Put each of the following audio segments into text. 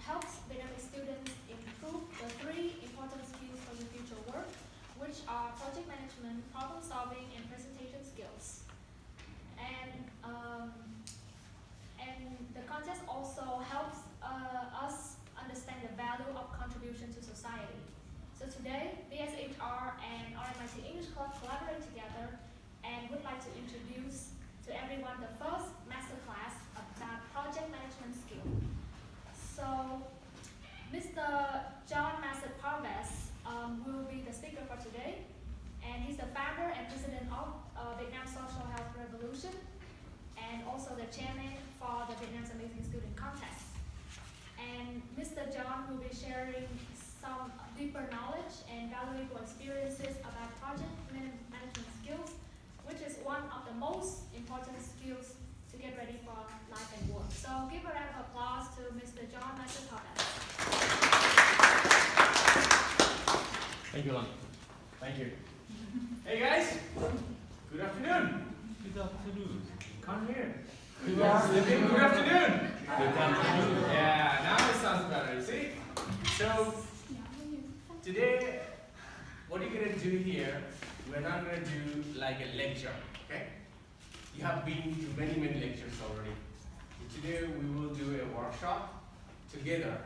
helps Vietnamese students improve the three important skills for the future work, which are project management, problem solving, and presentation skills. And the contest also helps us understand the value of contribution to society. So today, VSHR and RMIT English Club collaborate together and would like to introduce to everyone the first masterclass about project management skill. So, Mr. John Masud Parvez will be the speaker for today, and he's the founder and president of Vietnam Social Health Revolution, and also the chairman for the Vietnam's Amazing Student Contest. And Mr. John will be sharing some deeper knowledge and valuable experiences about project management skills, which is one of the most important skills to get ready for life and work. So give a round of applause to Mr. John Masud Parvez. Thank you, Lan. Thank you. Hey guys, good afternoon. Good afternoon. Come here. Good afternoon. Good afternoon. Yeah, now it sounds better, you see? So, today, what you're going to do here, we're not going to do like a lecture, okay? You have been to many lectures already. Today, we will do a workshop together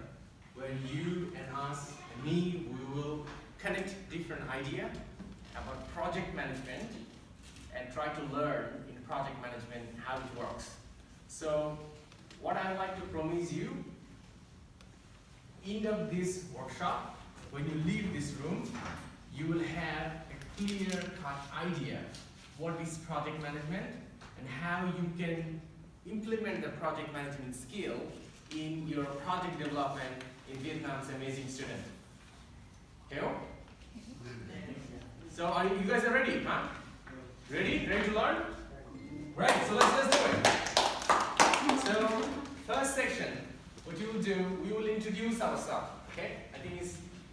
where you and us and me, we will connect different ideas about project management and try to learn in project management how it works. So, what I would like to promise you, end of this workshop, when you leave this room, you will have a clear-cut idea what is project management and how you can implement the project management skill in your project development in Vietnam's Amazing Student. Okay? So you guys are ready, huh? Ready? Ready to learn? Right, so let's do it. So, first section, what you will do, we will introduce ourselves, okay? I think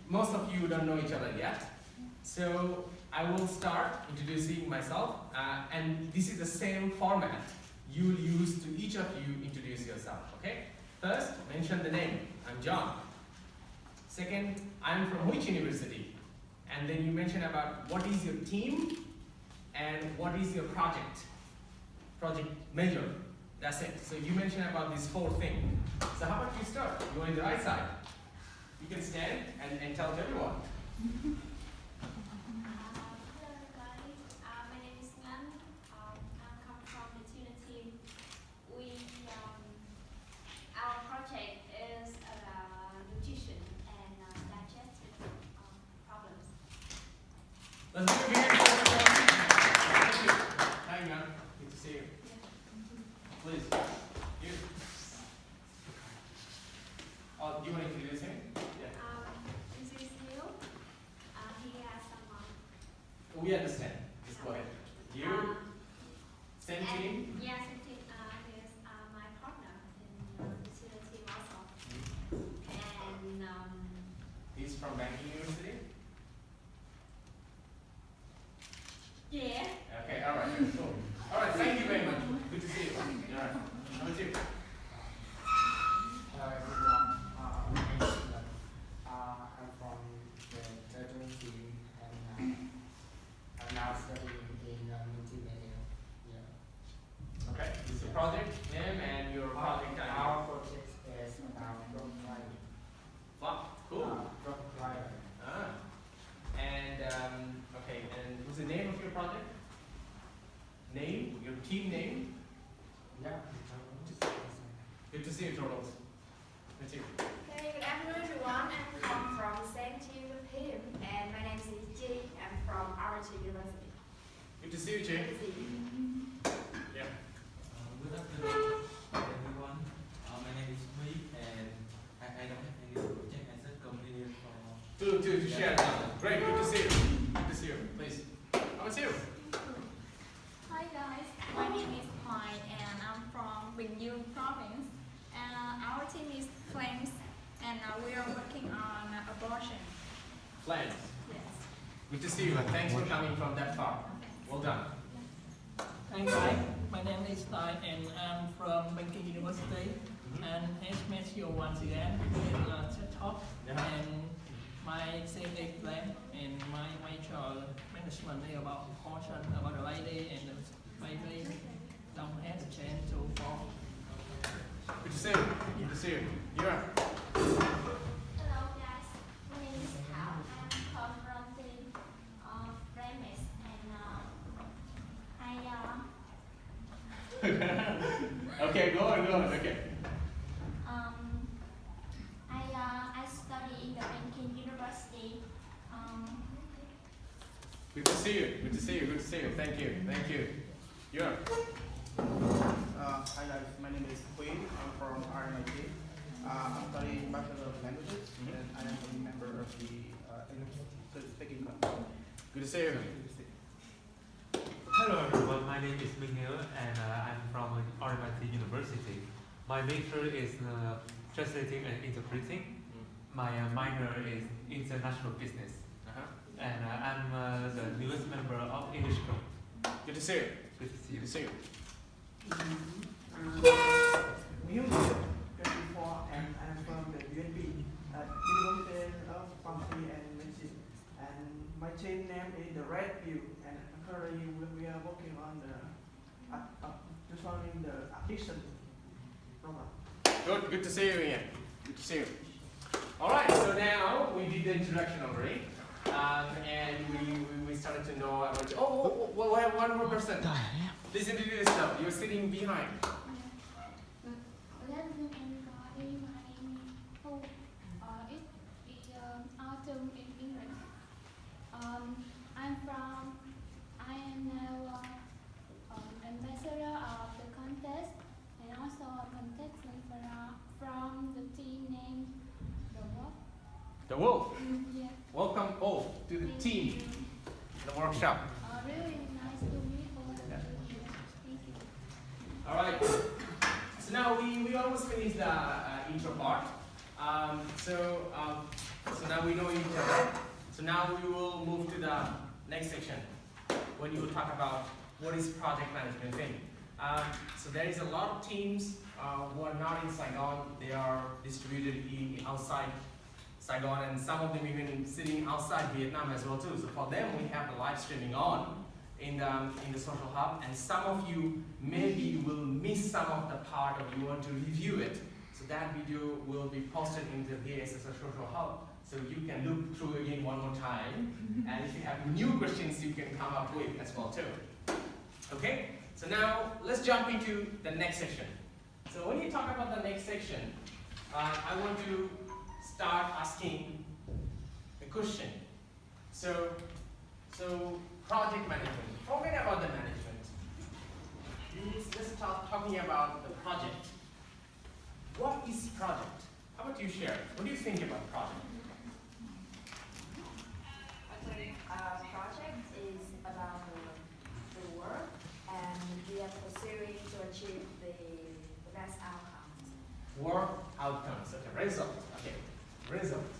most of you don't know each other yet. So, I will start introducing myself, and this is the same format you will use to each of you introduce yourself, okay? First, mention the name. I'm John. Second, I'm from which university? And then you mention about what is your team and what is your project major. That's it. So you mention about these 4 things. So how about you start? You want the right side? You can stand and tell everyone. Hello everybody, my name is Ngan. I come from the tuna team. Our project is about nutrition and digestive problems. Let's do it again. Thank you. Hi Ngan. Good to see you. Please. You. Oh, do you want to introduce him? Yeah. This is Neil. He has some. We understand. Just go ahead. You. Same team. Yes, he is my partner in the tuna team also. And He's from Banking University. yeah. Okay. All right. Cool. All right. Thank you very much. Good to see you. All right. Number 2. Hello everyone, my name is Philip. I'm from the Turtle team and I'm now studying in multimedia. Yeah. Okay. This is the project name and your project idea. Our project is about rock climbing. Wow. Cool. Rock climbing. And okay. And what's the name of your project? Name? Your team name? Yeah. Good to see you, Turtles. Good to see you. Okay, good afternoon everyone. I come from the same team with him, and my name is Ji. I'm from RMIT University. Good to see you, Jay. Good to see you. Yeah. Good afternoon, everyone. My name is Huy, and I don't have any project. I just come here for. To share. Great. Good to see you. Good to see you. Please. How about you? Hi guys, my name is Hoài and I'm from Bình Dương province. And our team is Flames and we are working on abortion. Flames. Yes. Good to see you. Thanks for coming from that far. Well done. Hi guys, my name is Tai and I'm from Banking University. And nice to meet you once again in TED Talk. And my safety plan and my major management is about caution about the lady and the baby don't have the chance to fall. Good to see you. Good to see you. Yeah. Hello guys, my name is Thảo. I'm come from team of Parvez and Okay, go on. Okay. I study in the banking university. Good to see you. Good to see you. Good to see you. Thank you. Yeah. Hi guys, my name is Queen. I'm from RMIT. I'm studying Bachelor of Languages, and I am a member of the English speaking club. Good to see you. Hello everyone, my name is Mingil and I'm from RMIT University. My major is translating and interpreting. My minor is international business. And I'm the newest member of English Club. Good to see you. Good to see you. Good to see you. Music 24, and I'm from the UNB at University of Pharmacy and Medicine. And my team name is the Red View, and currently we are working on resolving the addiction problem. Good to see you again. Good to see you. All right. So now we did the introduction already, and we started to know about. Oh, we have one more person. Please introduce yourself. You're sitting behind. Good afternoon, everybody. My name is Paul. It's autumn in English. I am now ambassador of the contest and also a contestant from the team named The Wolf. The Wolf. Yeah. Welcome all to the team, the workshop. Really nice to meet all of you. Thank you. All right. So now we almost finished the intro part. So now we know each other. So now we will move to the next section when you will talk about what is project management thing. So there is a lot of teams who are not in Saigon. They are distributed outside Saigon, and some of them even sitting outside Vietnam as well too. So for them, we have the live streaming on in the social hub, and some of you maybe will miss some of the part, or you want to review it. So that video will be posted in the VSHR social hub, so you can look through again one more time. And if you have new questions, you can come up with as well too. Okay. So now let's jump into the next section. So when you talk about the next section, I want to start asking a question. So project management. Forget about the management. Let's start talking about the project. What is project? How about you share? What do you think about project? Okay, project is about the work, and we are pursuing to achieve the best outcomes. Work outcomes. Okay. Results. Okay. Results.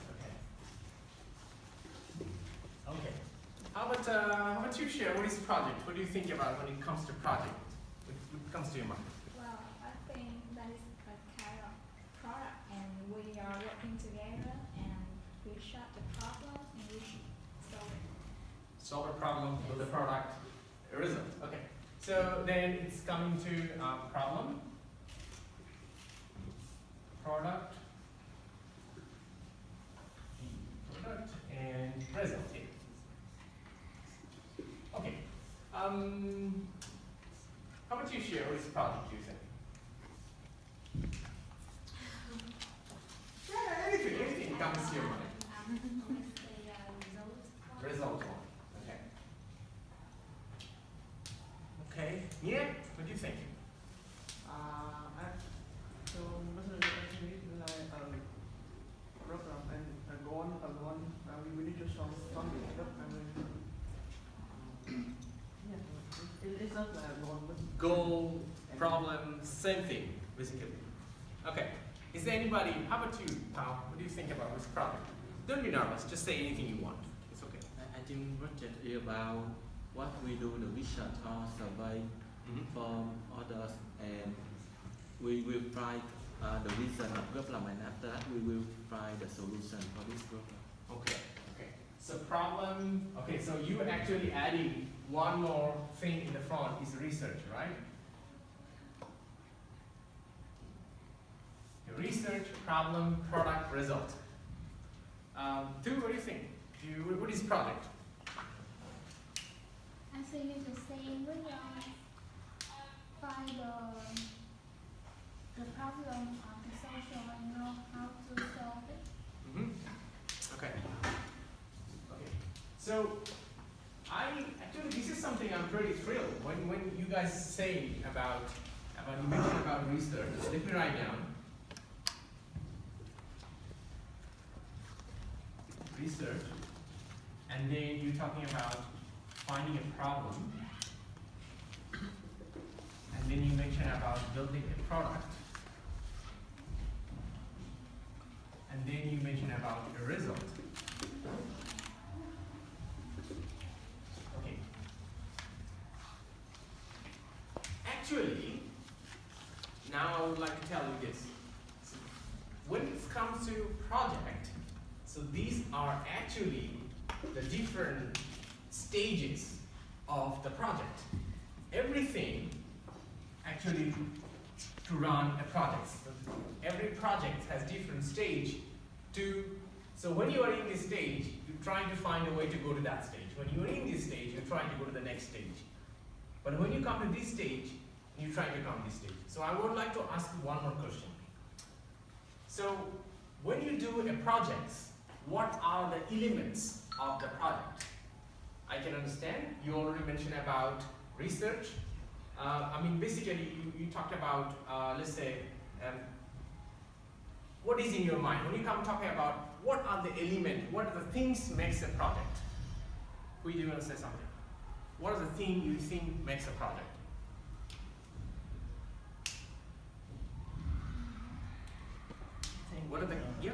Okay. How about you share? What is project? What do you think about when it comes to project? What comes to your mind? Well, I think that is a kind of product, and we are working together, and we solve the problem, and we should solve it. Solve a problem with the product, a result. Okay. So then it's coming to problem, product, and result. Okay. Okay. How about you share? What is project, you think? Yeah, anything comes to your mind. Result one. Okay. Okay. Yeah. What do you think? So Masud actually like program and go on we need to solve something and it's not like Goal, problem, same thing, basically. Okay. Is there anybody? How about you, Tao? What do you think about this project? Don't be nervous. Just say anything you want. It's okay. I think project is about what we do the research or survey from others, and we will try the reason of problem, and after that we will find the solution for this problem. Okay, okay. So problem, okay, so you actually adding one more thing in the front is research, right? Research, problem, product, result. Tu, what do you think? What is project? I think it's the same with find the problem of the social and know how to solve it. Okay. Okay. So actually this is something I'm pretty thrilled when you guys say about you mentioned about research. Let me write down. Research, and then you're talking about finding a problem, and then you mention about building a product, and then you mention about a result. Okay. Actually, now I would like to tell you this. So when it comes to project, so these are actually the different stages of the project. Everything actually to run a project. Every project has different stage to, so when you are in this stage, you're trying to find a way to go to that stage. When you are in this stage, you're trying to go to the next stage. But when you come to this stage, you're trying to come to this stage. So I would like to ask you one more question. So when you do a project, what are the elements of the project? I can understand you already mentioned about research. I mean, basically, you talked about, let's say, what is in your mind? When you come talking about what are the elements, what are the things makes a project? Who do you want to say something? What are the things you think makes a project? What are the, yeah?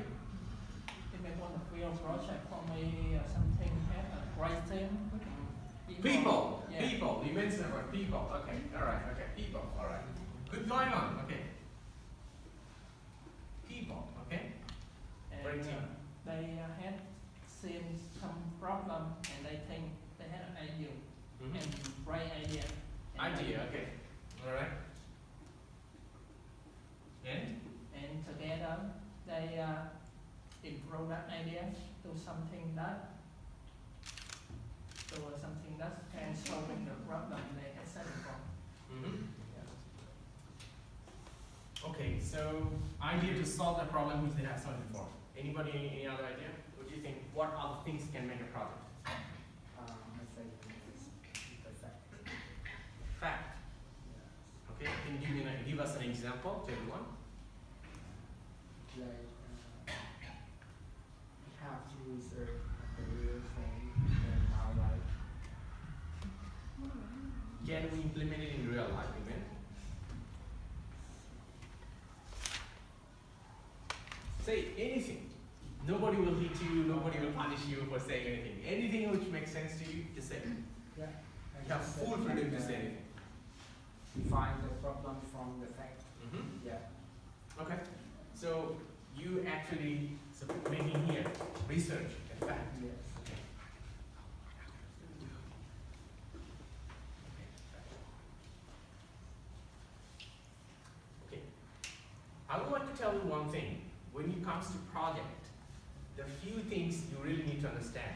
On the field project for me, something had a great team. People. Yeah. People. You mentioned about people. Okay. All right. Okay. People. All right. Good going on. Okay. People. Okay. Great And team. they had seen some problem, and they think they had an idea and great idea. And Idea. Okay. All right. And together they improve that idea to something that can solving the problem they had set for. Okay, so idea to solve the problem which they have solved before. Anybody any other idea? What do you think? What other things can make a project? I say the fact. Fact. Okay, can you give us an example to everyone? Like have to research the real thing in our life. Can we implement it in real life, you mean? Say anything. Nobody will hit you, nobody will punish you for saying anything. Anything which makes sense to you, just say it. Yeah. You have full freedom to say anything. Find the problem from the fact. Yeah. Okay. So you actually making here research and fact. Yes. Okay. Okay. I would like to tell you one thing. When it comes to project, the few things you really need to understand.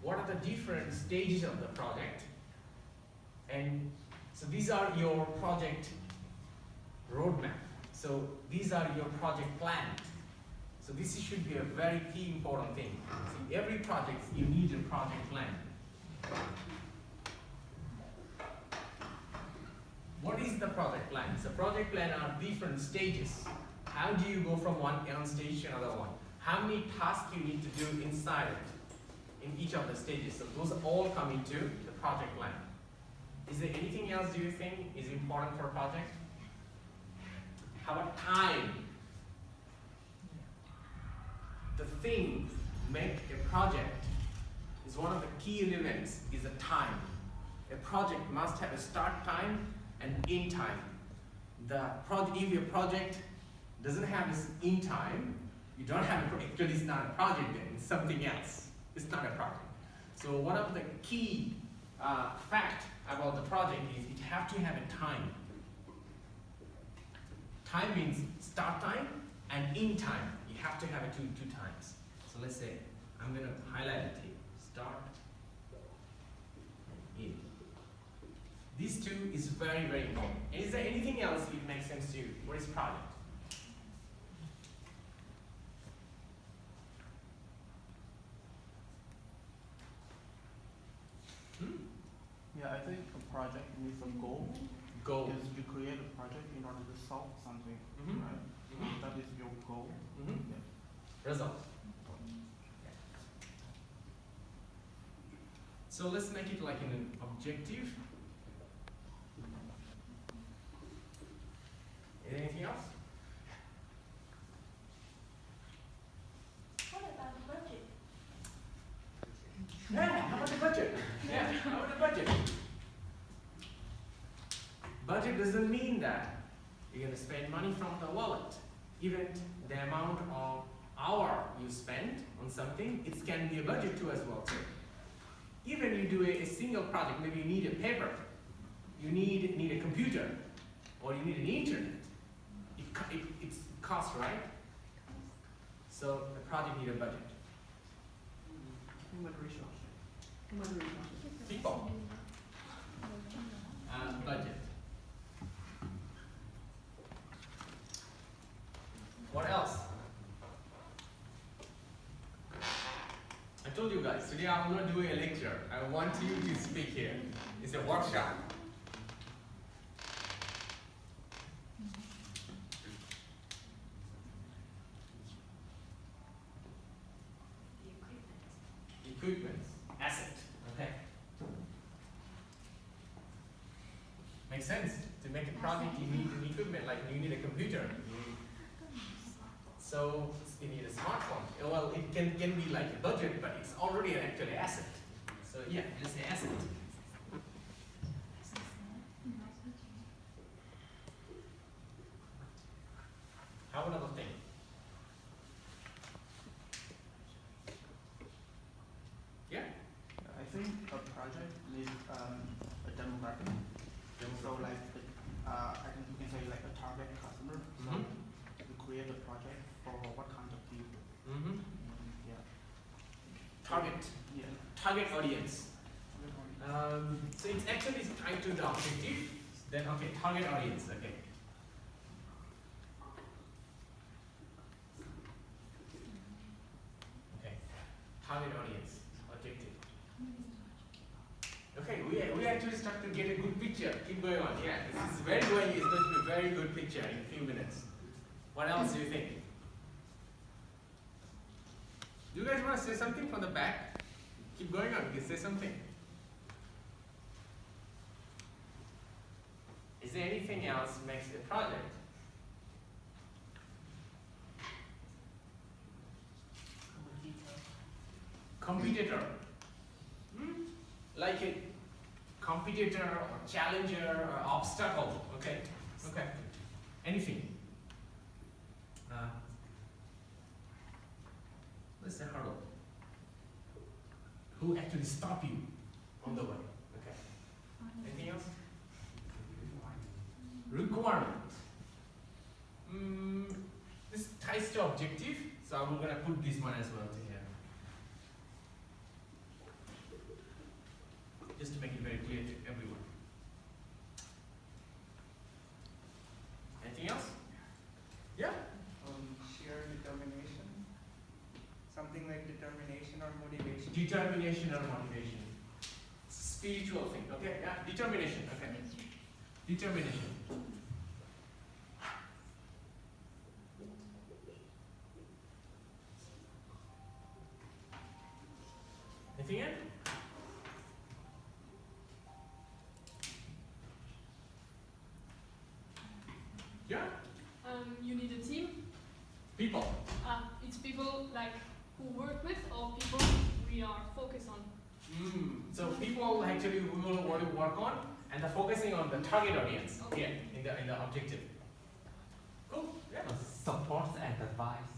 What are the different stages of the project? And so these are your project roadmap. So these are your project plan. So this should be a very key important thing. See, every project, you need a project plan. What is the project plan? So project plan are different stages. How do you go from one stage to another one? How many tasks you need to do inside it, in each of the stages? So those all come into the project plan. Is there anything else do you think is important for a project? How about time? The thing make a project is one of the key elements is the time. A project must have a start time and end time. If your project doesn't have this in time, you don't have a project. Actually, it's not a project then, it's something else. It's not a project. So one of the key fact about the project is it have to have a time. Time means start time and in time. You have to have it two times. So let's say, I'm going to highlight it here. Start and in. These two is very, very important. Is there anything else it makes sense to you? What is project? Yeah, I think a project needs a goal. Goal. Is you create a project in order to solve something, right? That is your goal. Yeah. Result. So let's make it like an objective. Anything else? What about the budget? Yeah, how about the budget? Yeah, how about the budget? Budget doesn't mean that you're going to spend money from the wallet. Even the amount of hour you spend on something, it can be a budget too as well too. Even you do a single project, maybe you need a paper, you need a computer, or you need an internet. It's cost, right? So the project needs a budget. Human resources. People. Budget. What else? I told you guys, today I'm not doing a lecture. I want you to speak here. It's a workshop. Equipment. Asset. Okay. Makes sense. To make a project, you need an equipment, like you need a computer. So you need a smartphone. Well, it can be like a budget, but it's already an actual asset. So yeah, just an asset. How another thing? Yeah? I think a project needs a demographic. So like, you can say like a target customer. So you create a project for what kind of people? Yeah. Target. Yeah. Target audience. So it's actually tied to the objective. Then okay, target audience. Okay. Okay. Target audience. Objective. Okay, we actually start to get a good picture. Keep going on. Yeah, this is very going. It's going to be a very good picture in a few minutes. What else do you think? Do you guys want to say something from the back? Keep going on. You can say something. Is there anything else makes a project? Competitor. Like a competitor or challenger or obstacle. Okay. Okay. Anything. Let's say hurdle. Who actually stop you on the way? Okay. Anything else? Requirement. This ties to objective, so I'm gonna put this one as well to here. Just to make it very clear to everyone. Anything else? Yeah? Sheer determination. Something like determination or motivation. Determination or motivation. Spiritual thing, okay? Yeah, determination, okay. Determination. Anything else? Yeah? You need a team. People. It's people like who work with or people we are focused on. So people actually we will want to work on and they're focusing on the target audience here in the objective. Cool. Yeah. Support and advice.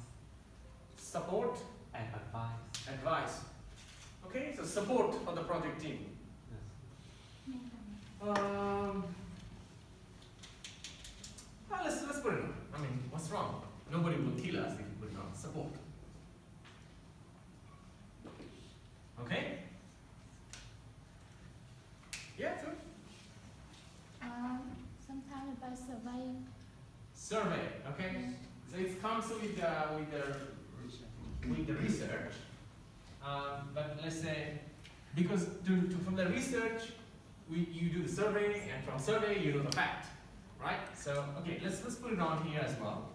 Support, And advice. advice. Okay, so support for the project team. Yes. Well, let's put it on. I mean, what's wrong? Nobody will kill us if we put it on. Support. Okay? Yeah, sure. Sometimes about surveying. Survey, okay? So it comes with the research. But let's say, because from the research, you do the survey, and from survey you know the fact, right? So okay, let's put it on here as well.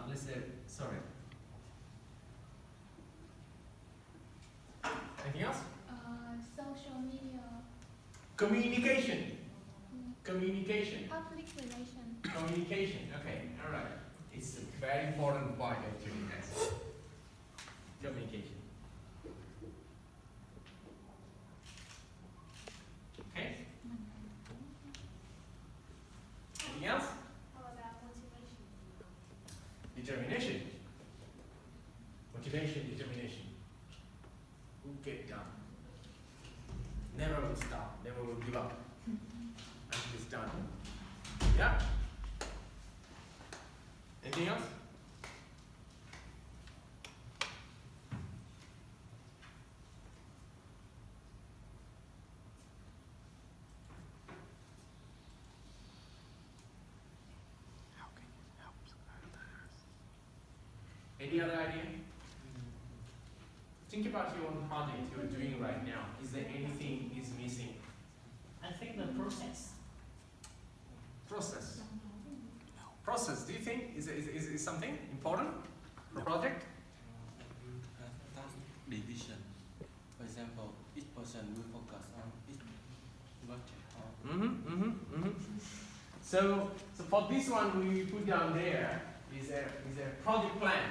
Let's say survey. Anything else? Social media. Communication. Communication. Public relations. Communication. Okay, all right. It's a very important point actually. Yes. Communication. Okay. Anything else? How about motivation? Determination. Motivation, determination. Who get done. Never will stop, never will give up until it's done. Yeah? Anything else? Any other idea? Think about your own project you're doing right now. Is there anything is missing? I think the process. Process. Process. Do you think is something important for project? Task division. For example, each person will focus on each project. So for this one, we put down there is a project plan.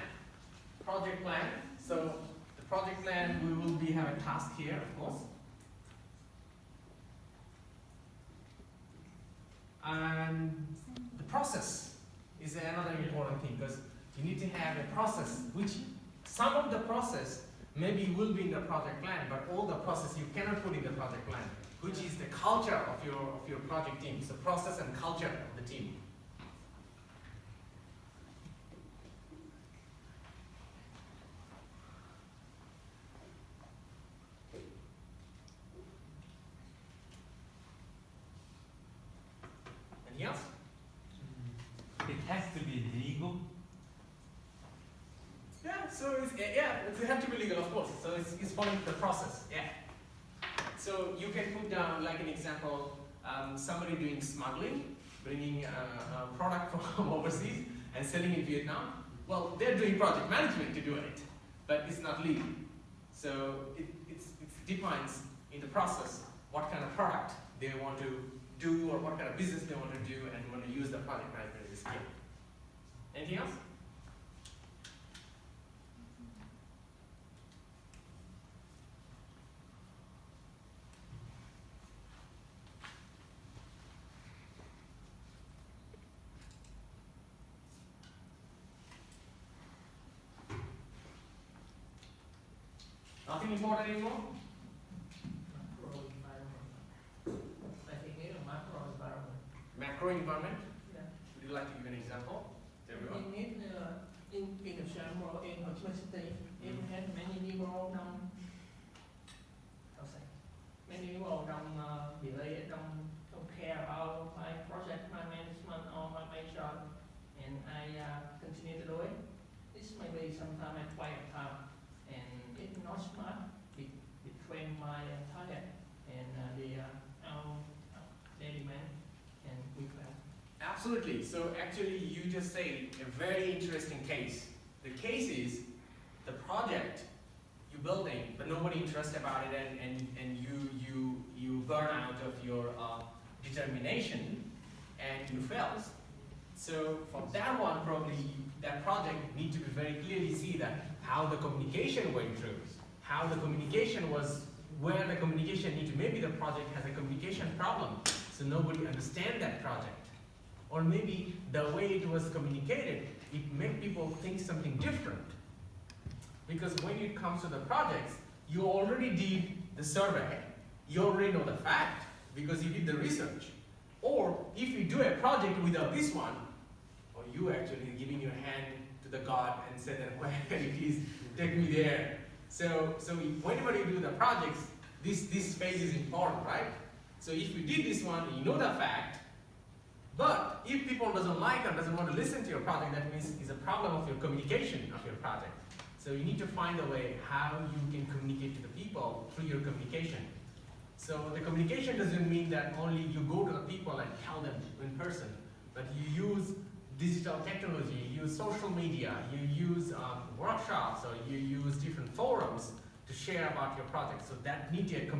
Project plan. So the project plan, we will have a task here, of course. And the process is another important thing, because you need to have a process, which some of the process maybe will be in the project plan, but all the process you cannot put in the project plan, which is the culture of your project team. So process and culture of the team. Anything else? It has to be legal. Yeah, so it have to be legal, of course. So it's following the process. Yeah. So you can put down, like an example, somebody doing smuggling, bringing a product from overseas and selling in Vietnam. Well, they're doing project management to do it, but it's not legal. So it depends in the process what kind of product they want to do or what kind of business they want to do and want to use the project management as a skill. Anything else? Nothing important anymore? Macro environment. I think it's a macro environment. Macro environment? Yeah. Would you like to give an example to everyone? In example, in university, it has many people many people don't care about my project, my management, or my major, and I continue to do it. This may be sometimes at quiet time, and it's not smart between my target and their demand, and we fail. Absolutely. So actually you just say a very interesting case. The case is the project you're building, but nobody interested about it, and you burn out of your determination and you fail. So for that one, probably that project need to be very clearly see that how the communication went through, how the communication was, where the communication need to, maybe the project has a communication problem, so nobody understand that project. Or maybe the way it was communicated it makes people think something different. Because when it comes to the projects, you already did the survey, you already know the fact because you did the research. Or if you do a project without this one, or you actually giving your hand to the God and say that where it is, take me there. So whenever you do the projects, this phase is important, right? So if you did this one, you know the fact, but if people doesn't like or doesn't want to listen to your project, that means it's a problem of your communication of your project. So you need to find a way how you can communicate to the people through your communication. So the communication doesn't mean that only you go to the people and tell them in person, but you use digital technology, you use social media, you use workshops, or you use different forums to share about your project. So that needs a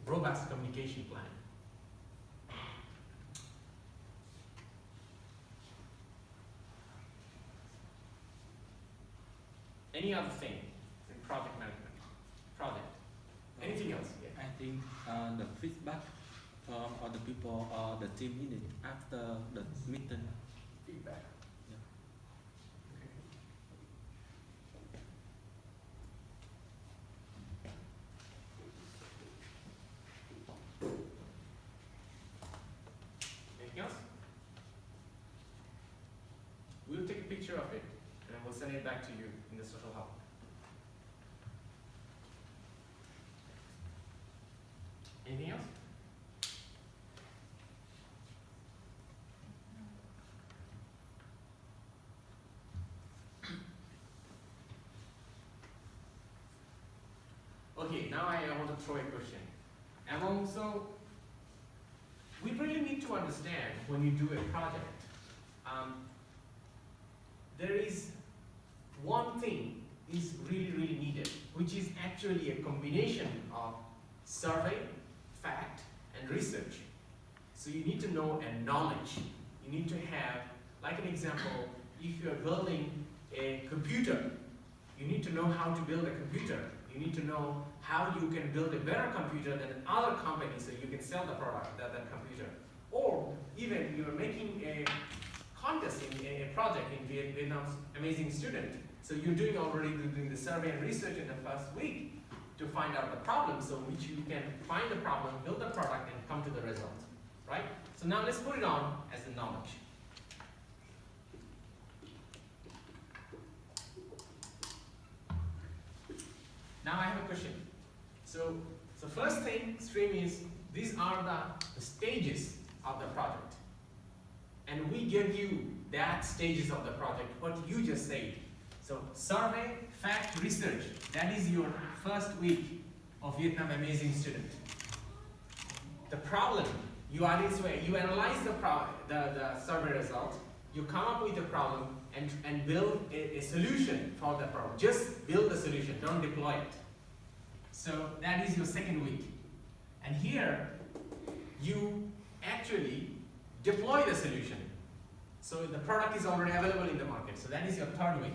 robust communication plan. Any other thing in project management? Project. Anything else? Yeah. I think the feedback from other people or the team needed after the meeting. Feedback. Yeah. Anything else? We'll take a picture of it and we'll send it back to you in the social hub. Anything else? Okay, now I want to throw a question. And also, we really need to understand when you do a project, there is one thing is really, really needed, which is actually a combination of survey, fact, and research. So you need to know and knowledge. You need to have, like an example, if you're building a computer, you need to know how to build a computer. You need to know how you can build a better computer than other companies so you can sell the product, that computer. Or even you're making a contest in a project in Vietnam's amazing student. So you're already doing the survey and research in the first week to find out the problem, so which you can find the problem, build the product, and come to the result, right? So now let's put it on as the knowledge. Now I have a question. So first thing, stream is, these are the stages of the project. And we give you that stages of the project, what you just said. So survey, fact, research, that is your first week of Vietnam Amazing Student. The problem, you analyze the survey result, you come up with a problem and build a solution for the problem. Just build the solution, don't deploy it. So that is your second week. And here, you actually deploy the solution. So the product is already available in the market. So that is your third week.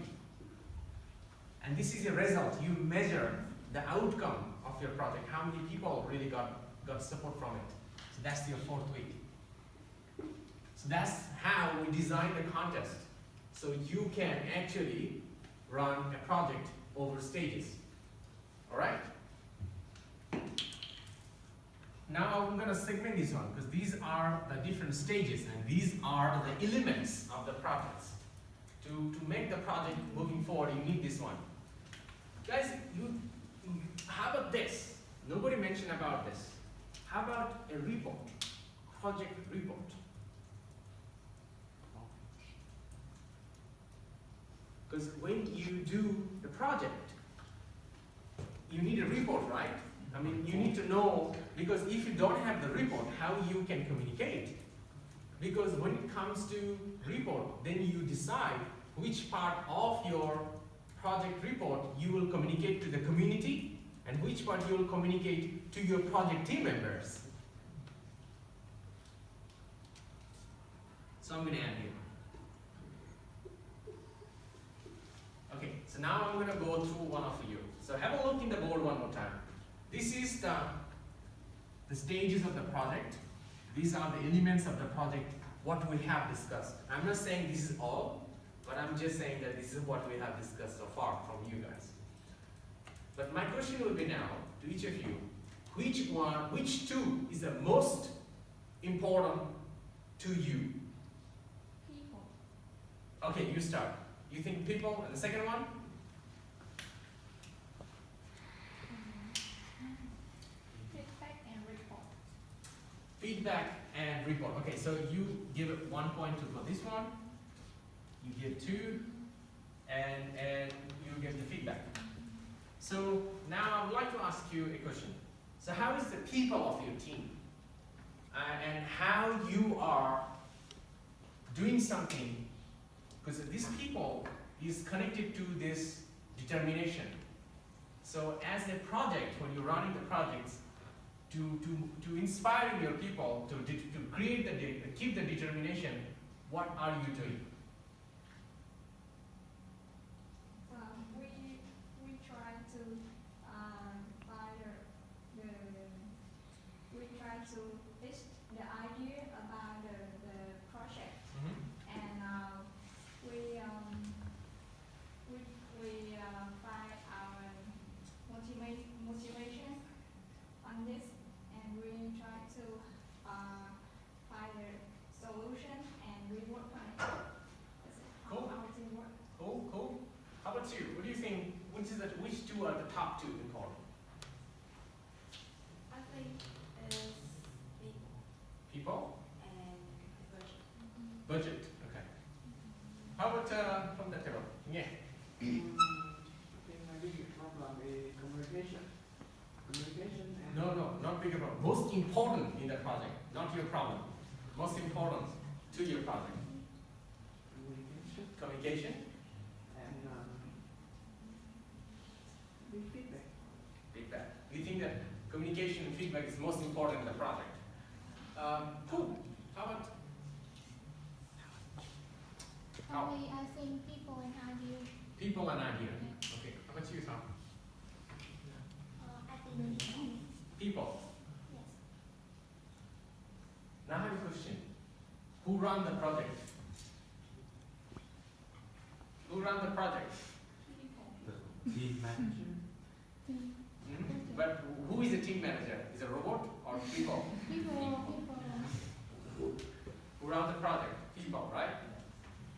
And this is your result. You measure the outcome of your project. How many people really got support from it. So that's your fourth week. So that's how we design the contest. So you can actually run a project over stages. All right? Now I'm going to segment this one because these are the different stages and these are the elements of the projects. To make the project moving forward, you need this one. Guys, how about this? Nobody mentioned about this. How about a report, project report? Because when you do the project, you need a report, right? I mean, you need to know, because if you don't have the report, how you can communicate? Because when it comes to report, then you decide which part of your project report you will communicate to the community and which part you will communicate to your project team members. So I'm going to end here. Okay, so now I'm going to go through one of you. So have a look in the board one more time. This is the stages of the project. These are the elements of the project, what we have discussed. I'm not saying this is all, but I'm just saying that this is what we have discussed so far from you guys. But my question will be now to each of you, which two is the most important to you? People. Okay, you start. You think people, and the second one? Feedback and report. Feedback and report. Okay, so you give it 1 point to this one, you give 2, and you give the feedback. So now I would like to ask you a question. So how is the people of your team? And how you are doing something, because these people is connected to this determination. So as a project, when you're running the projects, to inspire your people to create keep the determination, what are you doing? We try to we try to pitch the idea about the project, and we find our motivation on this, and we try to find a solution and we work on it. That's it. Cool. Our teamwork. Cool, cool. How about you? What do you think? Which two are the top two important? I think it's people People? and budget. Budget. Okay. How about from the table? Yeah. I think my biggest problem is communication. Communication and No, not bigger problem. Most important in the project, not your problem. Most important to your project. communication Communication, and feedback. feedback. You think that communication and feedback is most important in the project? Cool. How about? Only I think people and ideas. People and idea. Okay. How about you, Tom? I think People. yes. Now I have a question. Who run the project? Who run the project? The team manager. But who is the team manager? Is it a robot or people? People. Who run the project? People, right?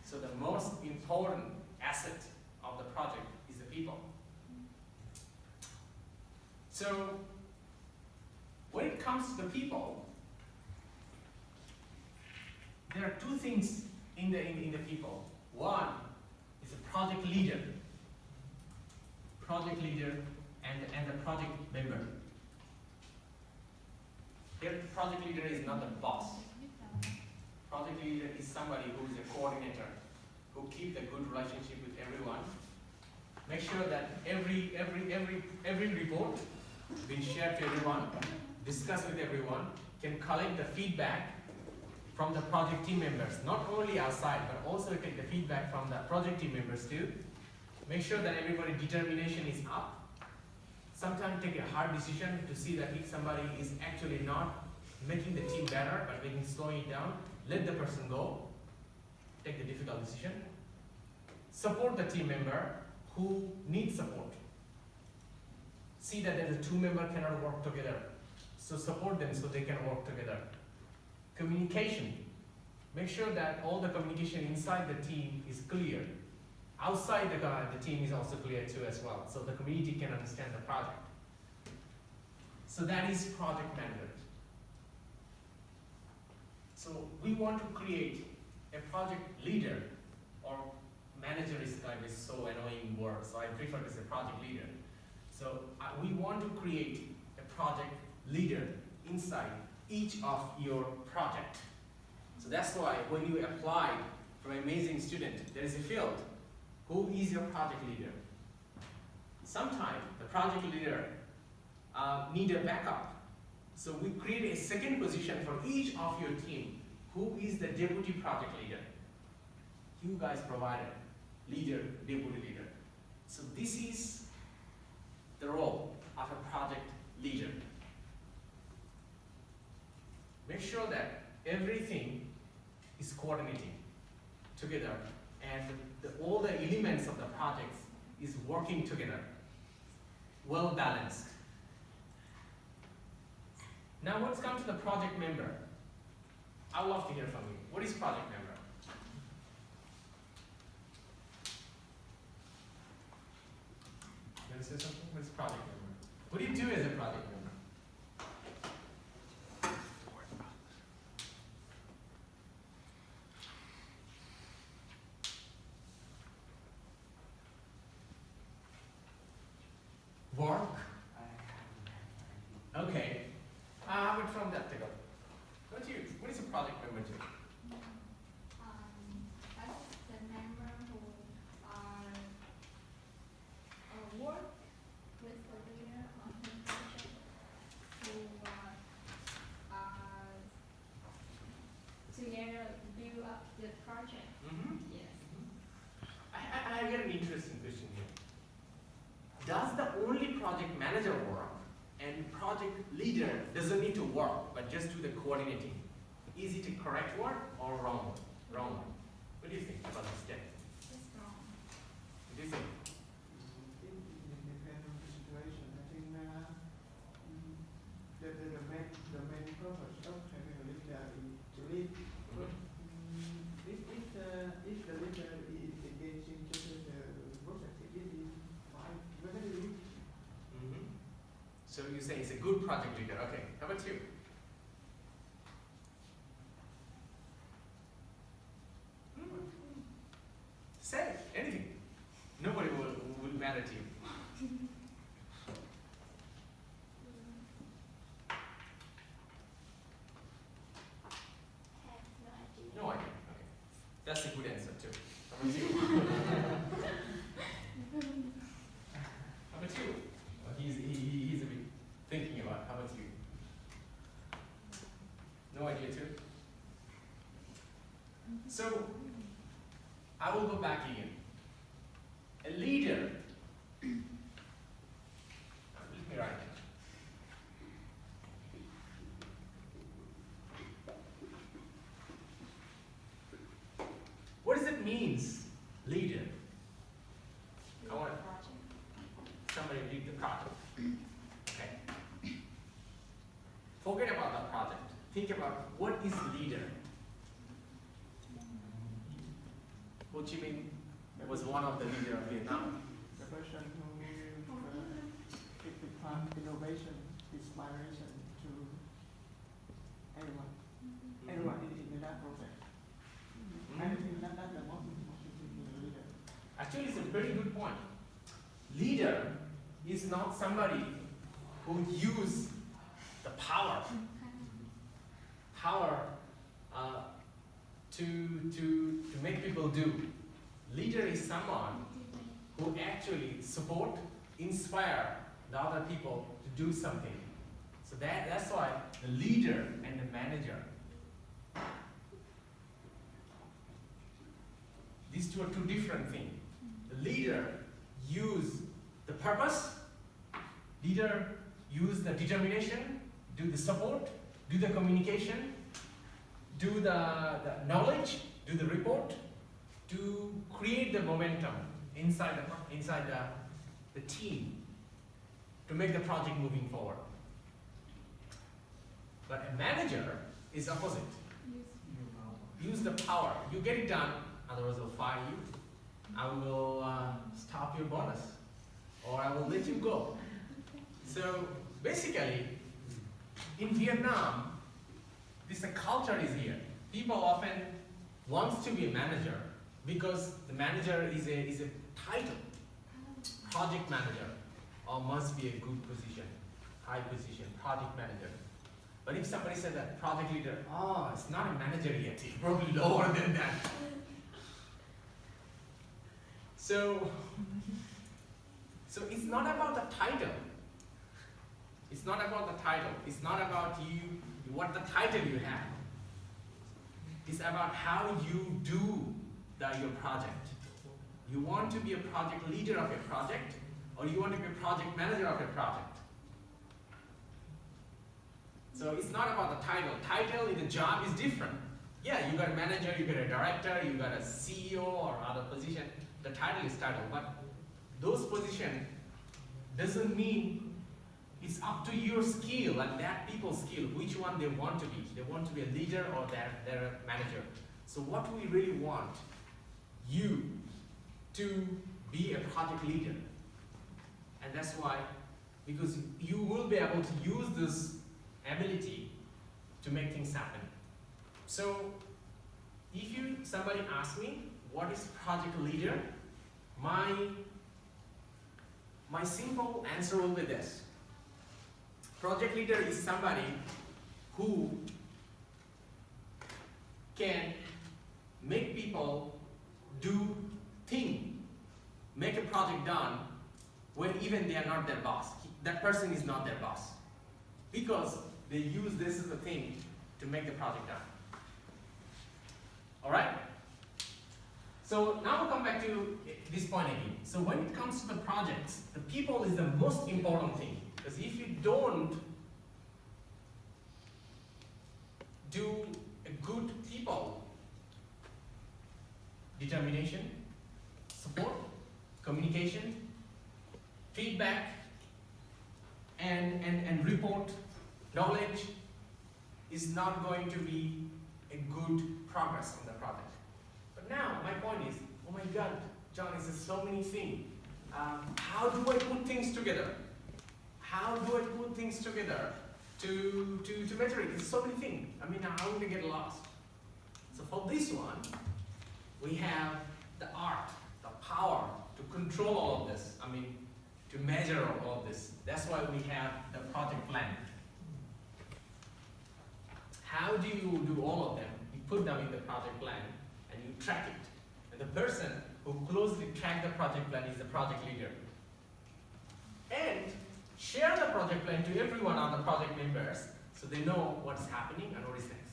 So the most important asset of the project is the people. So when it comes to the people, there are two things in the people. One is a project leader and the project member. Here, the project leader is not the boss. Project leader is somebody who is a coordinator, who keeps a good relationship with everyone. Make sure that every report being shared to everyone, discuss with everyone, can collect the feedback from the project team members, not only outside, but also take the feedback from the project team members too. Make sure that everybody's determination is up. Sometimes take a hard decision to see that if somebody is actually not making the team better, but making slowing it down, let the person go. Take the difficult decision. Support the team member who needs support. See that the two members cannot work together. So support them so they can work together. Communication. Make sure that all the communication inside the team is clear. Outside the team is also clear too as well. So the community can understand the project. So that is project management. So we want to create a project leader, or manager is kind of so annoying word, so I prefer to say project leader. So we want to create a project leader inside each of your project. So that's why when you apply for an amazing student, there is a field. Who is your project leader? Sometimes the project leader need a backup. So we create a second position for each of your team. Who is the deputy project leader? You guys provided leader, deputy leader. So this is the role of a project leader. Make sure that everything is coordinating together and all the elements of the projects is working together, well balanced. Now let's come to the project member. I'd love to hear from you. What is project member? You want to say something? What is project member? What do you do as a project member? Work? Okay. How about from that figure? What is a project member do? That's the member who work with the leader on the project, who together build up the project. Yes. I get an interesting question here. Does the only project manager work and project leader doesn't need to work but just do the coordinating? Is it a correct word or wrong? Wrong. What do you think about this step? It's wrong. What do you think? It depends on the situation. I think the main purpose of having a leader is to lead. But if the leader is engaged into the process, it is fine. Very good. So you say it's a good project leader. Okay. How about you? Say anything. Nobody will matter to you. No idea. Okay. That's a good answer too. How about you? How about you? Well, he's a bit thinking about. How about you? No idea too. So I will go back again. A leader. Let me write it. What does it mean, leader? I want somebody to lead the project. Okay. Forget about the project. Think about what is leader. Ho Chi Minh was one of the leaders of Vietnam. The person who impart innovation, inspiration to everyone. Everyone in that process. I think that's the most important thing in a leader. Actually, it's a very good point. Leader is not somebody who uses the power to make people do. Leader is someone who actually support, inspire the other people to do something. So that's why the leader and the manager, these two are two different things. The leader use the purpose, leader use the determination, do the support, do the communication, do the knowledge, do the report, to create the momentum inside the team to make the project moving forward. But a manager is opposite. Use the power. You get it done, otherwise I'll fire you. I will stop your bonus, or I will let you go. So basically, in Vietnam, this culture is here. People often want to be a manager because the manager is a title, project manager, or must be a good position, high position, project manager. But if somebody said that project leader, oh, it's not a manager yet, it's probably lower than that. So it's not about the title. It's not about the title. It's not about you, what the title you have. It's about how you do your project. You want to be a project leader of a project, or you want to be a project manager of a project. So it's not about the title. Title in the job is different. yeah, you got a manager, you got a director, you got a CEO or other position. The title is title, but those positions doesn't mean it's up to your skill and that people's skill, which one they want to be. They want to be a leader or they're a manager. So what we really want you to be a project leader. And that's why, because you will be able to use this ability to make things happen. So if somebody asks me, what is project leader? My simple answer will be this. Project leader is somebody who can make people do things, make a project done when even they are not their boss. That person is not their boss. Because they use this as a thing to make the project done. Alright? So now we'll come back to this point again. So when it comes to the projects, the people is the most important thing. Because if you don't do a good people, determination, support, communication, feedback, and report, knowledge is not going to be a good progress on the project. But now my point is, oh my God, John, is there so many things. How do I put things together? How do I put things together to measure it? There's so many things. I mean, how would I get lost? So for this one, we have the art, the power to control all of this. I mean, to measure all of this. That's why we have the project plan. How do you do all of them? You put them in the project plan and you track it. And the person who closely tracks the project plan is the project leader. And share the project plan to everyone on the project members so they know what's happening and what is next.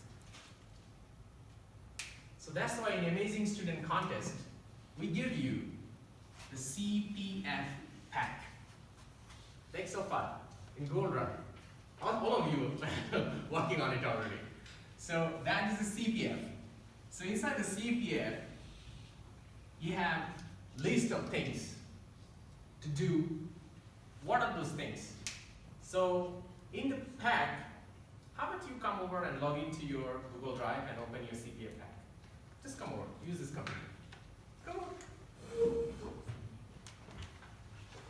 So that's why in Amazing Student Contest, we give you the CPF pack. Thanks so far in Gold Run. All of you working on it already. So that is the CPF. So inside the CPF, you have list of things to do. What are those things? So in the pack, how about you come over and log into your Google Drive and open your CPF pack? Just come over, use this computer. Come on.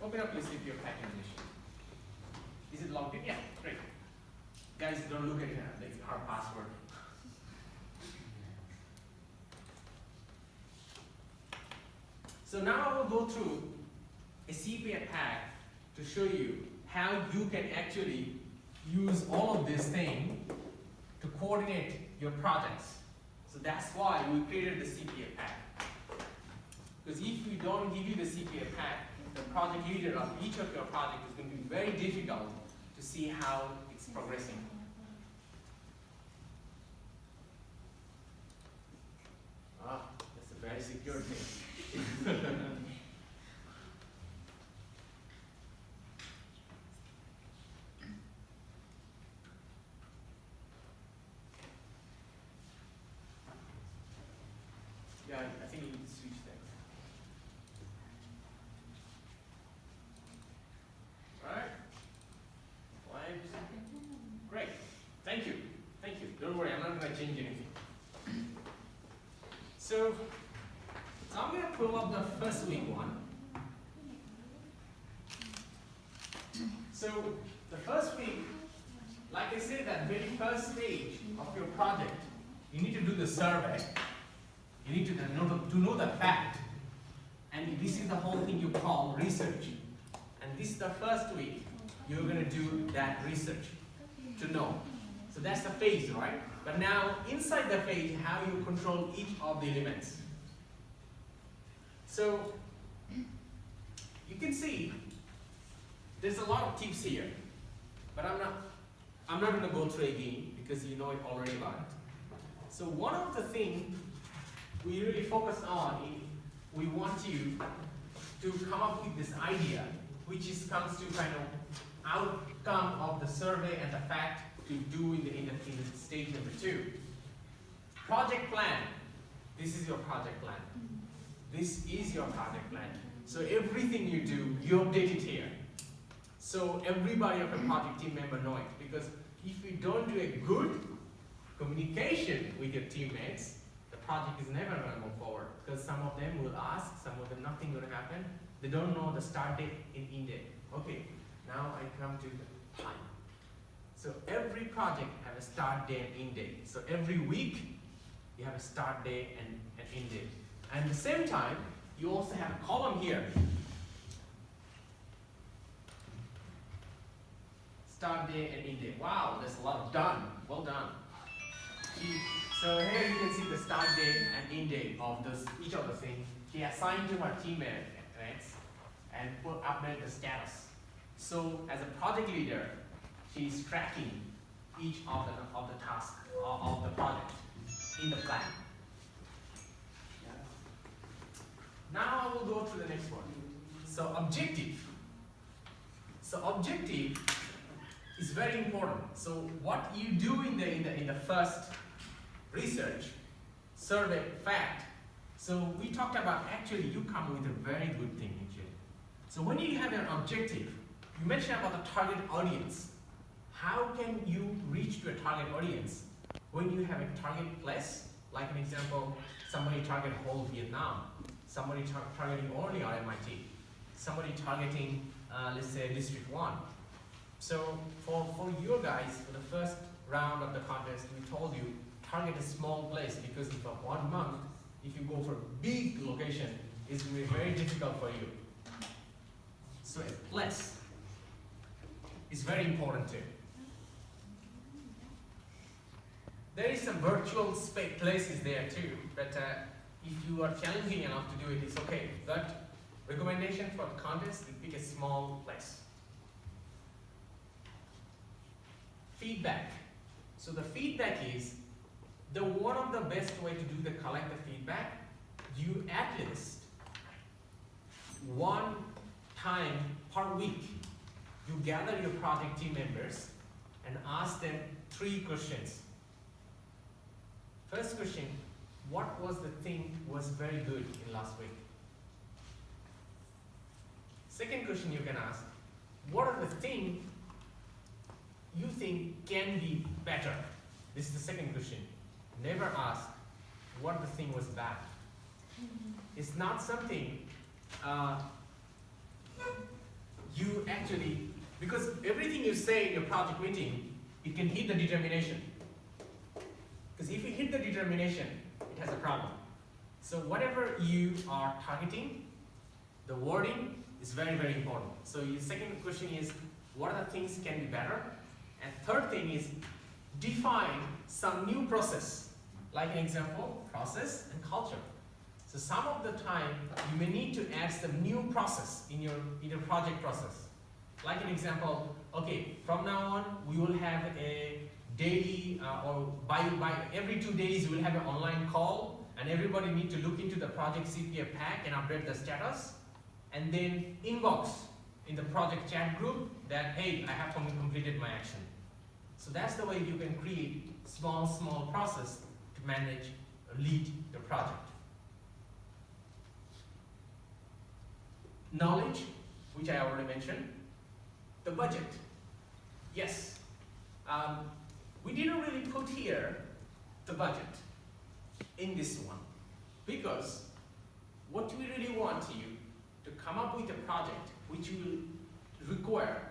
Open up your CPF pack initially. Is it logged in? Yeah, great. Guys, don't look at it, it's our password. So now I will go through a CPF pack to show you how you can actually use all of this thing to coordinate your projects. So that's why we created the CPF pack. Because if we don't give you the CPF pack, the project leader of each of your projects is going to be very difficult to see how it's progressing. Ah, that's a very secure thing. Yeah, I think you need to switch things. Alright. Great. Thank you. Thank you. Don't worry, I'm not going to change anything. So I'm going to pull up the first week one. So the first week, like I said, that very first stage of your project, you need to do the survey. You need to know the fact. And this is the whole thing you call research. And this is the first week you're going to do that research to know. So that's the phase, right? But now, inside the phase, how you control each of the elements. So, you can see, there's a lot of tips here. But I'm not going to go through again, because you know it already about it. So one of the things we really focus on is we want you to come up with this idea, which comes to kind of outcome of the survey and the fact to do in the stage number 2. project plan. This is your project plan. This is your project plan. So everything you do, you update it here. So everybody of the project team member know it. Because if you don't do a good communication with your teammates, the project is never going to move forward. Because some of them will ask, some of them nothing going to happen. They don't know the start date and end date. Okay, now I come to the time. So every project have a start date and end date. So every week you have a start date and an end date. And at the same time, you also have a column here. Start date and end date. Wow, there's a lot done. Well done. So here you can see the start date and end date of each of the things. He assigned to her teammates and update the status. So as a project leader, she's tracking each of the tasks of the project in the plan. Now I will go to the next one. So objective. So objective is very important. So what you do in the first research, survey, fact. So we talked about actually you come with a very good thing actually. So when you have an objective, you mentioned about the target audience. How can you reach to a target audience when you have a target place? Like an example, somebody target whole Vietnam, somebody targeting only RMIT, somebody targeting, let's say, District 1. So for you guys, for the first round of the contest, we told you, target a small place because for 1 month, if you go for a big location, it's going to be very difficult for you. So a place is very important too. There is some virtual places there too, but if you are challenging enough to do it, it's okay. But recommendation for the contest, you pick a small place. Feedback. So the feedback is one of the best way to do the collect the feedback. You at least 1 time per week, you gather your project team members and ask them 3 questions. First question, what was the thing was very good in last week? Second question you can ask, what are the things you think can be better? This is the second question. Never ask what the thing was bad. It's not something you actually, because everything you say in your project meeting, it can hit the determination. Because if you hit the determination, it has a problem. So whatever you are targeting, the wording is very, very important. So your second question is, what are the things can be better? And third thing is, define some new process. Like an example, process and culture. So some of the time, you may need to add some new process in your project process. Like an example, okay, from now on, we will have a daily or by every 2 days, we will have an online call and everybody need to look into the project CPA pack and update the status. And then inbox in the project chat group that, hey, I have completed my action. So that's the way you can create small process to manage or lead the project. Knowledge, which I already mentioned. The budget. Yes. We didn't really put here the budget in this one because what we really want you to come up with a project which will require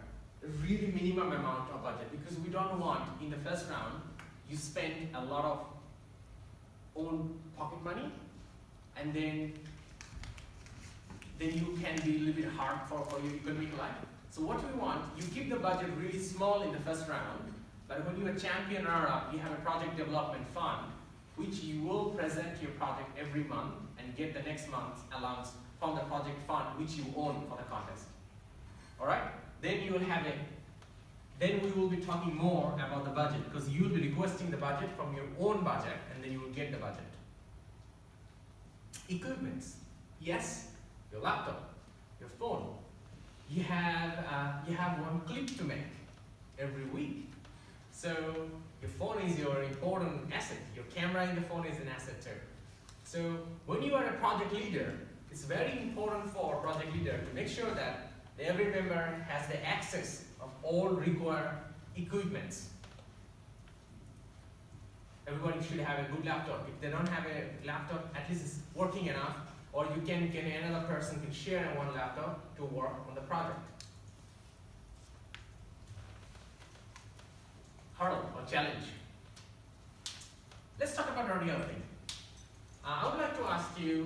a really minimum amount of budget, because we don't want in the first round you spend a lot of own pocket money and then you can be a little bit hard for your economic life. So what we want, you keep the budget really small in the first round, but when you're a champion runner-up, you have a project development fund, which you will present your project every month and get the next month's allowance from the project fund, which you own for the contest. All right? Then you will have it. Then we will be talking more about the budget, because you will be requesting the budget from your own budget, and then you will get the budget. Equipments. Yes, your laptop, your phone. You have 1 clip to make every week. So your phone is your important asset. Your camera in the phone is an asset too. So when you are a project leader, it's very important for a project leader to make sure that every member has the access of all required equipments. Everybody should have a good laptop. If they don't have a laptop, at least it's working enough, or you can get another person can share one laptop to work on the project. Hurdle or challenge. Let's talk about the real thing. I would like to ask you,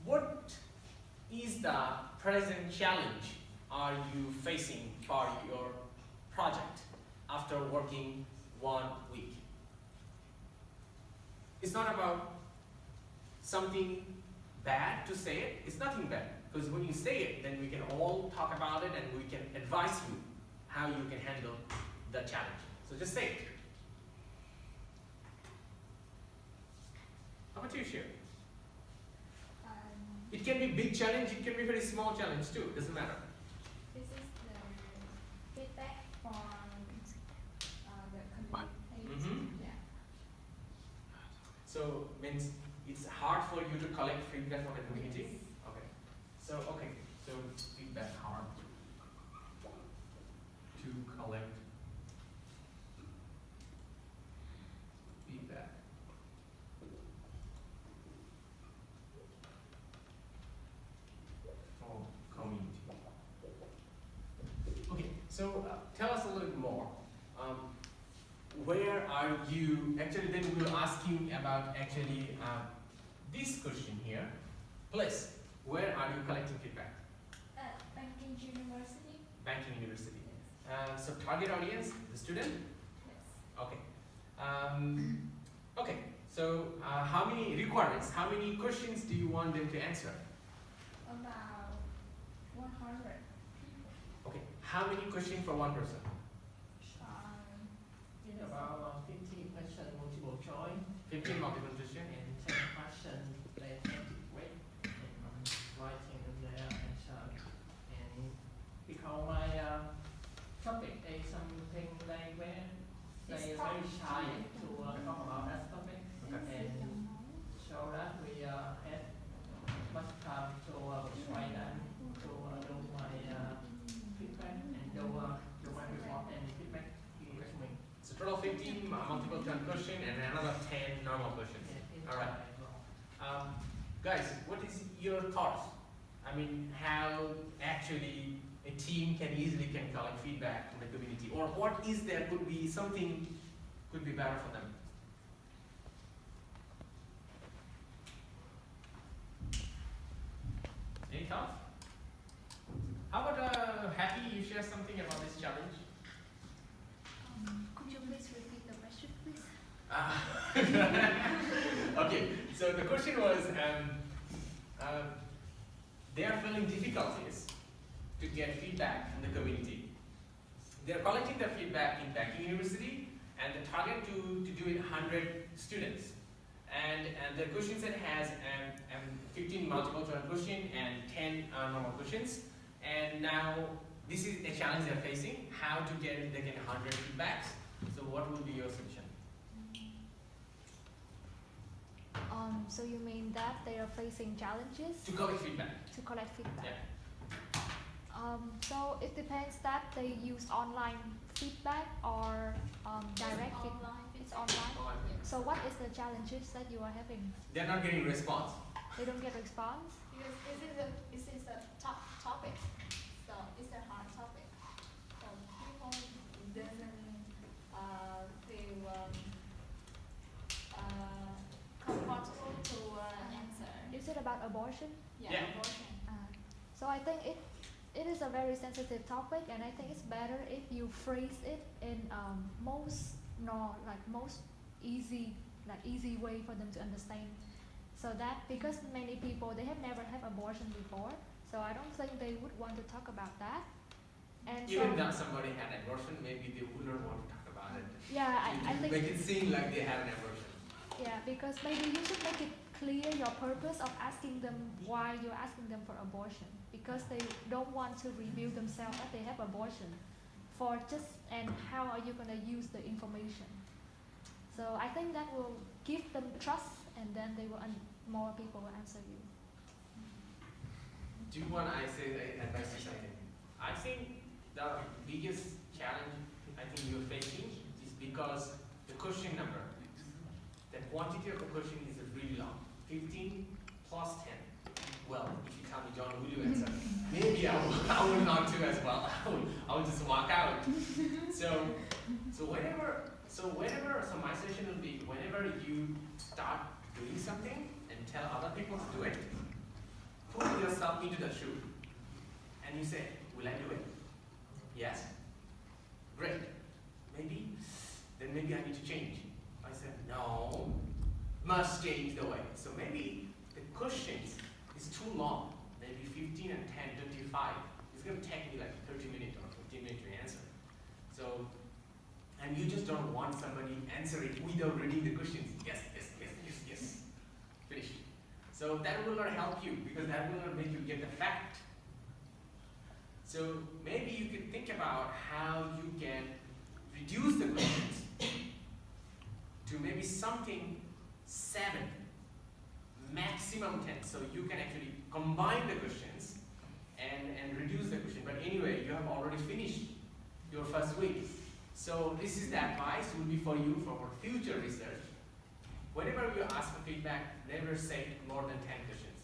what is the present challenge are you facing for your project after working 1 week? It's not about something bad to say it. It's nothing bad, because when you say it, then we can all talk about it and we can advise you how you can handle the challenge. So just say it. How about you, share? It can be big challenge, it can be very small challenge too, doesn't matter. This is the feedback from the community. Yeah. So means it's hard for you to collect feedback from the community? Yes. Okay. So feedback hard to collect feedback. From community. Okay, so tell us a little bit more. Where are you, actually then we'll ask you about actually this question here. Please, where are you collecting feedback? At Banking University. Banking University. Yes. So target audience, the student? Yes. Okay. Okay, so how many requirements, how many questions do you want them to answer? About 100 people. Okay, how many questions for one person? About 50 question multiple choice 15 multiple question. and 10 question related weight and writing in their answer. And because my topic is something like where they are very shy to talk about that topic, and so that we had much time to persuade them to do my feedback and do my report and feedback resume. So total 15 multiple choice question and another 10 normal questions. Alright. Guys, what is your thoughts? I mean, how actually a team can easily collect feedback from the community, or what is there could be something could be better for them? Any thoughts? How about Happy? You share something about this challenge. Could you please repeat the question, please? Okay, so the question was, they are feeling difficulties to get feedback from the community. They are collecting their feedback in Banking University, and the target to do it 100 students. And the question set has 15 multiple choice question and 10 normal questions. And now this is a challenge they're facing, how to get 100 feedbacks. So what will be your solution? So you mean that they are facing challenges To collect feedback. to collect feedback? Yeah. So it depends that they use online feedback or direct feedback. It's online. So what is the challenges that you are having? They're not getting response. They don't get response. Because this is a tough topic, so it's a hard topic. So people doesn't feel comfortable to answer. Is it about abortion? Yeah. Abortion. So I think it is a very sensitive topic, and I think it's better if you phrase it in most easy way for them to understand. So that because many people they have never had abortion before, so I don't think they would want to talk about that. And Even so, though somebody had an abortion, maybe they wouldn't want to talk about it. yeah, I To think make it seem like they have an abortion. yeah, because maybe you should make it clear your purpose of asking them why you're asking them for abortion, because they don't want to reveal themselves that they have abortion for just and how are you going to use the information. So I think that will give them trust, and then they will more people will answer you. Do you want I say advice to something? I think the biggest challenge I think you're facing is because the question number, the quantity of the question is really long. 15 plus 10. Well, if you tell me, John, will you answer? Maybe I will not do as well. I will just walk out. So my suggestion will be, whenever you start doing something and tell other people to do it, put yourself into the shoe. And you say, will I do it? Yes. Great. Maybe. Then maybe I need to change. I said, no. Must change the way. So maybe the questions is too long. Maybe 15 and 10, 25. It's going to take me like 30 minutes or 15 minutes to answer. So, and you just don't want somebody answering without reading the questions. Yes, yes, yes, yes, yes. Finish. So that will not help you, because that will not make you get the fact. So maybe you can think about how you can reduce the questions to maybe something 7, maximum 10. So you can actually combine the questions and reduce the question. But anyway, you have already finished your first week. So this is the advice will be for you for future research. Whenever you ask for feedback, never say more than 10 questions.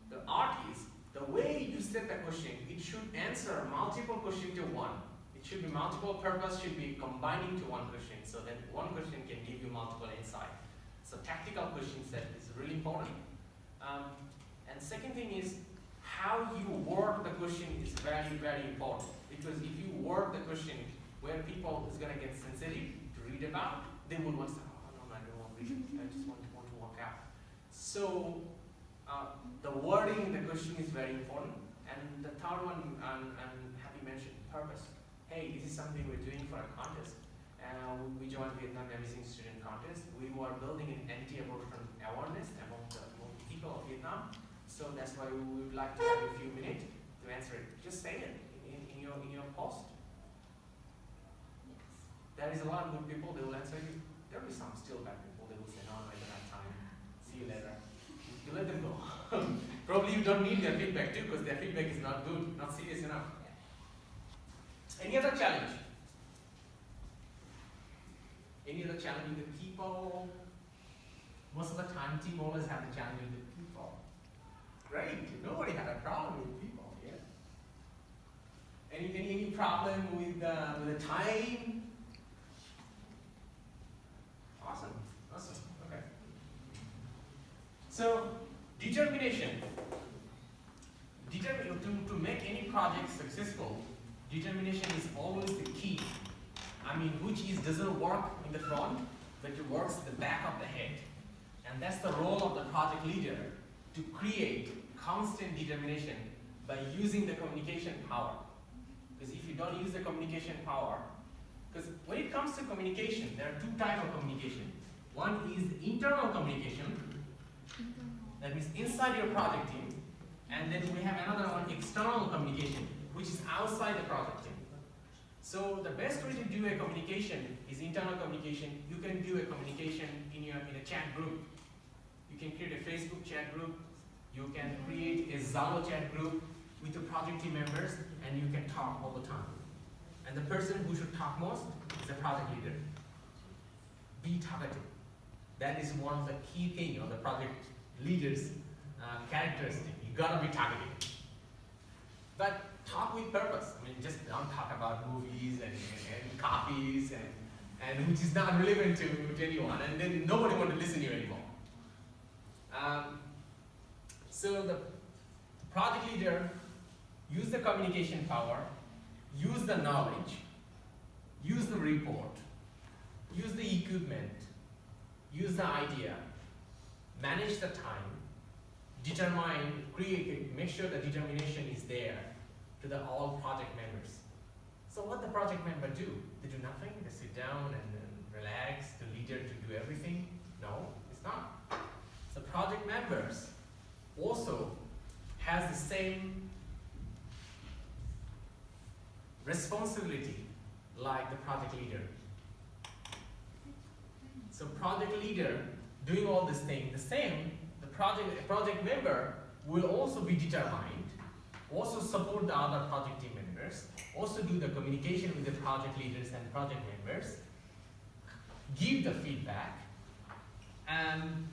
The art is, the way you set the question, it should answer multiple questions to one. It should be multiple purpose, should be combining to one question, so that one question can give you multiple insight. So tactical question set is really important. And second thing is, how you word the question is very, very important. Because if you word the question where people is going to get sensitive to read about, they will want to say, oh no, I don't want to read it, I just want to walk out. So the wording in the question is very important. And the third one, and Happy mentioned, purpose. Hey, this is something we're doing for a contest. We joined Vietnam Amazing Student Contest. We were building an anti-abortion awareness among the people of Vietnam. So that's why we would like to have a few minutes to answer it. Just say it in your post. Yes. There is a lot of good people, they will answer you. There will be some still bad people, they will say, no, I don't have time. See you later. You let them go. Probably you don't need their feedback too, because their feedback is not good, not serious enough. Any other challenge? Any other challenge with the people? Most of the time, team always have the challenge with the people. Great, nobody had a problem with people, yeah? Any problem with the time? Awesome, okay. So, determination. To make any project successful, determination is always the key. I mean, which doesn't work in the front, but it works in the back of the head. And that's the role of the project leader, to create constant determination by using the communication power. Because if you don't use the communication power, because when it comes to communication, there are 2 types of communication. One is internal communication, that means inside your project team, and then we have another one, external communication, which is outside the project team. So the best way to do a communication is internal communication. You can do a communication in a chat group. You can create a Facebook chat group. You can create a Zalo chat group with the project team members, and you can talk all the time. And the person who should talk most is the project leader. Be talkative. That is one of the key things of the project leader's characteristic. You gotta be talkative. But talk with purpose. I mean, just don't talk about movies and coffees and which is not relevant to anyone, and then nobody wants to listen to you anymore. So the project leader use the communication power, use the knowledge, use the report, use the equipment, use the idea, manage the time, determine, create, make sure the determination is there to the all project members. So what the project member do? They do nothing, they sit down and relax, the leader to do everything? No, it's not. So project members also has the same responsibility like the project leader. So project leader doing all this thing, the project member will also be determined, also support the other project team members, also do the communication with the project leaders and project members, give the feedback, and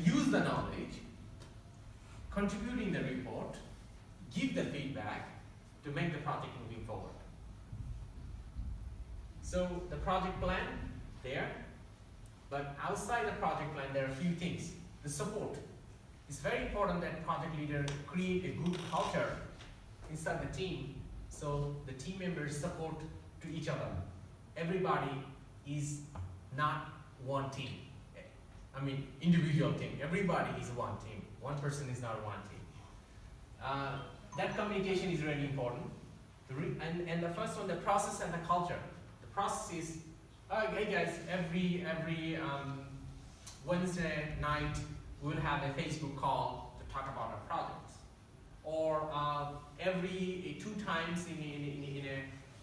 use the knowledge, contribute in the report, give the feedback to make the project moving forward. So the project plan there, but outside the project plan there are a few things. The support. It's very important that project leader create a good culture inside the team so the team members support to each other. Everybody is not one team. I mean, individual team. Everybody is one team. One person is not one team. That communication is really important. And the first one, the process and the culture. The process is, hey guys, every Wednesday night we'll have a Facebook call to talk about our projects. Or every 2 times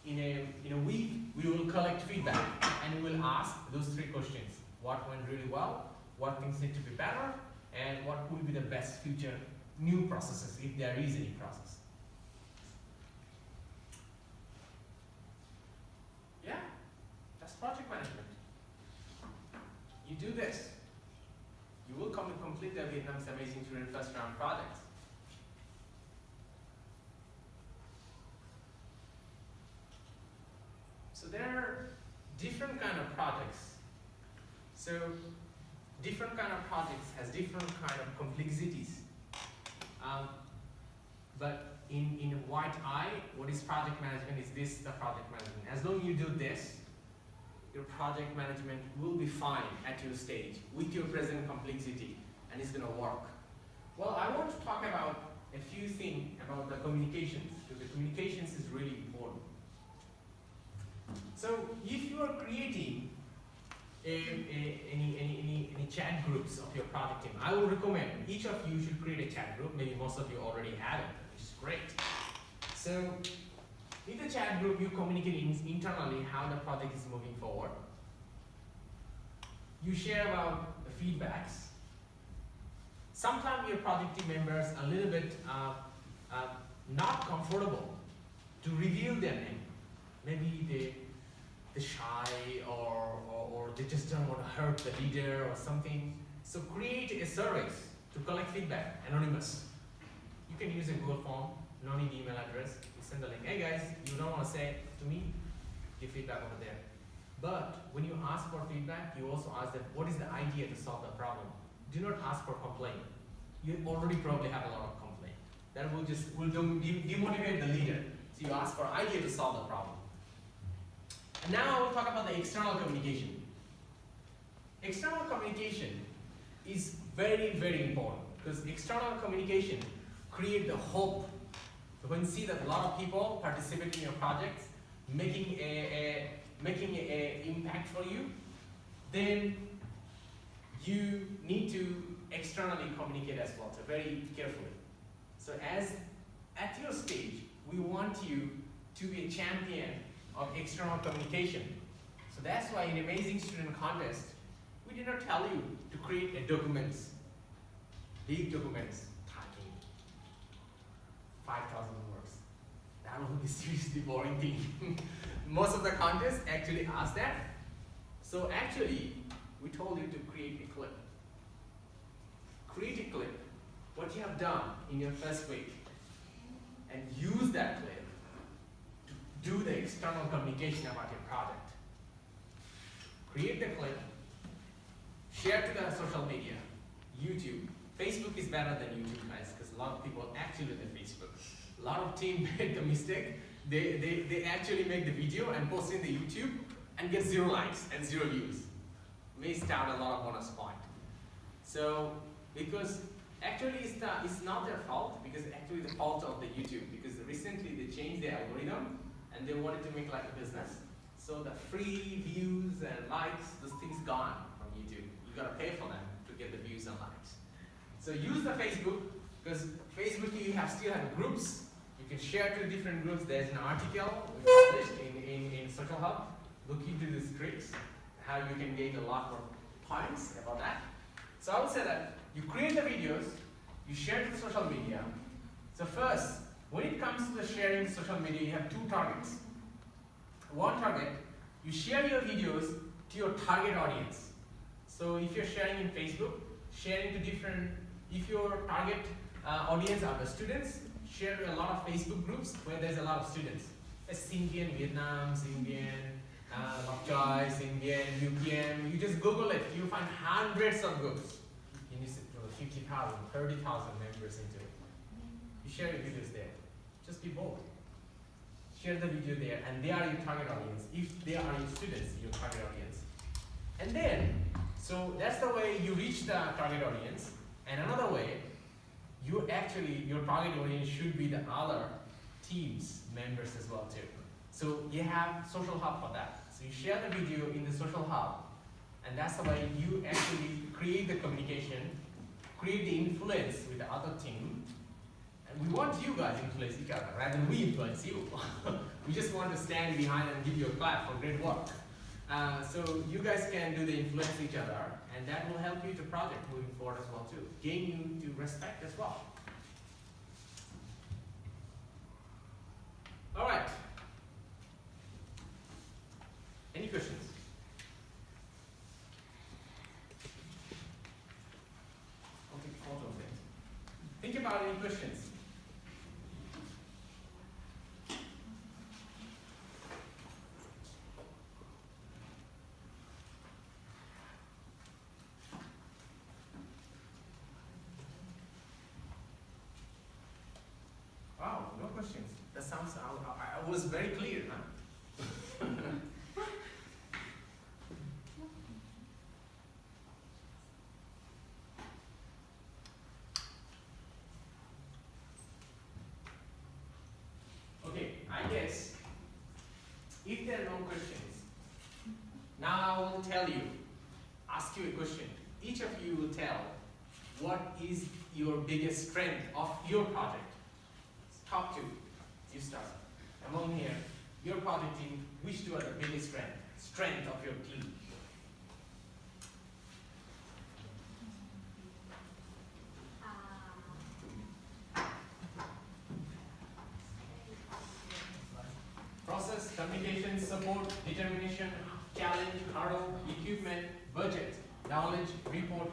in a week we will collect feedback and we will ask those 3 questions: what went really well, what things need to be better, and what will be the best future new processes if there is any process. Yeah, that's project management. You do this, you will come to complete the Vietnam's Amazing Children First Round projects. So there are different kind of projects. So different kind of projects has different kind of complexities. But in a white eye, what is project management is this, the project management. As long as you do this, your project management will be fine at your stage with your present complexity, and it's going to work. Well, I want to talk about a few things about the communications, because the communications is really important. So if you are creating any chat groups of your project team, I will recommend each of you should create a chat group. Maybe most of you already have it, which is great. So in the chat group, you communicate internally how the project is moving forward. You share about the feedbacks. Sometimes your project team members are a little bit not comfortable to reveal their name. Maybe they're shy or they just don't want to hurt the leader or something. So create a service to collect feedback, anonymous. You can use a Google form, no need email address. You send the link. Hey guys, you don't want to say it to me? Give feedback over there. But when you ask for feedback, you also ask them, what is the idea to solve the problem? Do not ask for complaint. You already probably have a lot of complaint. That will demotivate the leader. So you ask for idea to solve the problem. And now I will talk about the external communication. External communication is very, very important because external communication creates the hope. So when you see that a lot of people participate in your projects, making a impact for you, then you need to externally communicate as well, so very carefully. So at your stage, we want you to be a champion of external communication. So that's why in Amazing Student Contest, we did not tell you to create a documents, big documents, talking 5,000 words. That will be seriously boring thing. Most of the contests actually ask that. So actually, we told you to create a clip. Create a clip, what you have done in your first week, and use that clip to do the external communication about your project. Create the clip, share to the social media, YouTube. Facebook is better than YouTube, guys, because a lot of people actually do Facebook. A lot of teams make the mistake. They actually make the video and post it in the YouTube and get 0 likes and 0 views. Missed out a lot of bonus point. So, because actually it's not their fault, because actually the fault of the YouTube, because recently they changed the algorithm and they wanted to make like a business. So the free views and likes, those things gone from YouTube. You gotta pay for them to get the views and likes. So use the Facebook, because Facebook you still have groups. You You can share to different groups. There's an article we published in Social Hub. Look into these tricks, how you can gain a lot more points about that. So I would say that you create the videos, you share to social media. So first, when it comes to the sharing social media, you have two targets. One target, you share your videos to your target audience. So if you're sharing in Facebook, sharing to different, if your target audience are the students, share to a lot of Facebook groups where there's a lot of students. Indian, Vietnam, Indian, Lokchoi, Indian, UPM. You just Google it, you find hundreds of groups. You need 50,000, 30,000 members into it. You share your videos there. Just be bold. Share the video there, and they are your target audience. If they are your students, your target audience. And then, so that's the way you reach the target audience. And another way, you actually, your target audience should be the other teams members as well too. So you have social hub for that. So you share the video in the social hub, and that's the way you actually create the communication, create the influence with the other team. And we want you guys to influence each other rather than we influence you. We just want to stand behind and give you a clap for great work. So you guys can do the influence each other, and that will help you to project moving forward as well too. Gain you to respect as well. All right. Any questions? I'll take a photo of it. Think about any questions. Wow, no questions. That sounds, I was very clear, huh? Okay, I guess if there are no questions, now I will tell you, ask you a question. Each of you will tell what is your biggest strength of your project. Top two, you start. Among here, your project team, which two are the biggest strength of your team? Process, communication, support, determination, challenge, hurdle, equipment, budget, knowledge, report,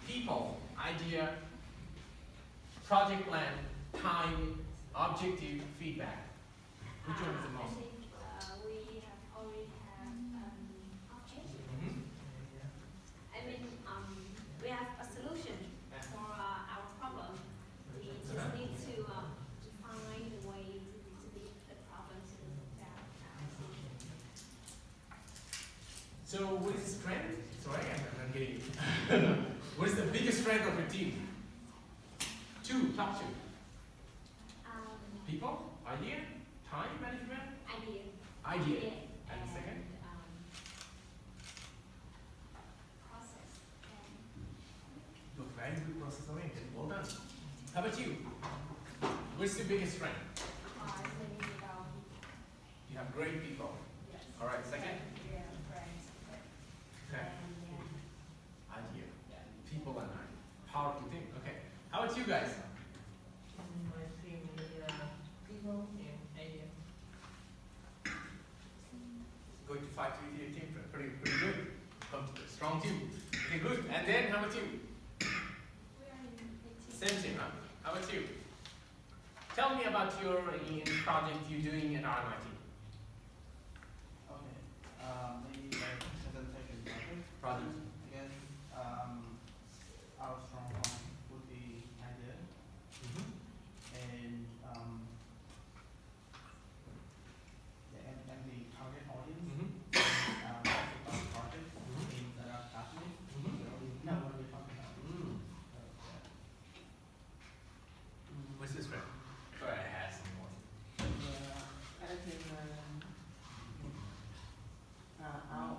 people, idea, project plan, time, objective, feedback. Which one is the most? I think we have already have objective. I mean, we have a solution for our problem. We just need to find a way to meet the problem to that. So what is the strength? Sorry, I'm not getting it. What is the biggest strength of your team? Top two. People, idea, time management? Idea. And the second? Process. Look, very good process oriented. Well done. How about you? What's your biggest strength? You have great people. Yes. All right, second? We have friends. Okay. Idea. People and I. Powerful team. Okay. How about you guys? My team is people and idea. Going to fight with your team. Pretty good. Strong team. Okay, good. And then how about you? Same team, huh? How about you? Tell me about your project you're doing at RMIT. Okay. Maybe like presentation Project. Again, our strong point would be idea and the target audience. Our project in that are passionate. We know what we're talking about. What's this friend? Sorry, I had some more. I think our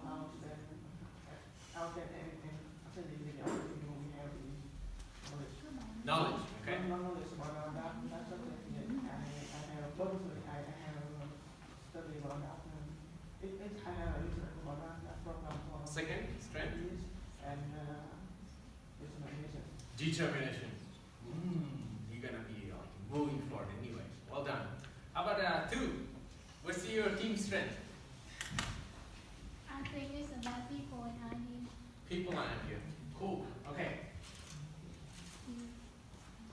Determination. You're gonna be like moving forward anyway. Well done. How about 2? What's your team strength? I think it's about people and ideas. People and idea. Cool. Okay.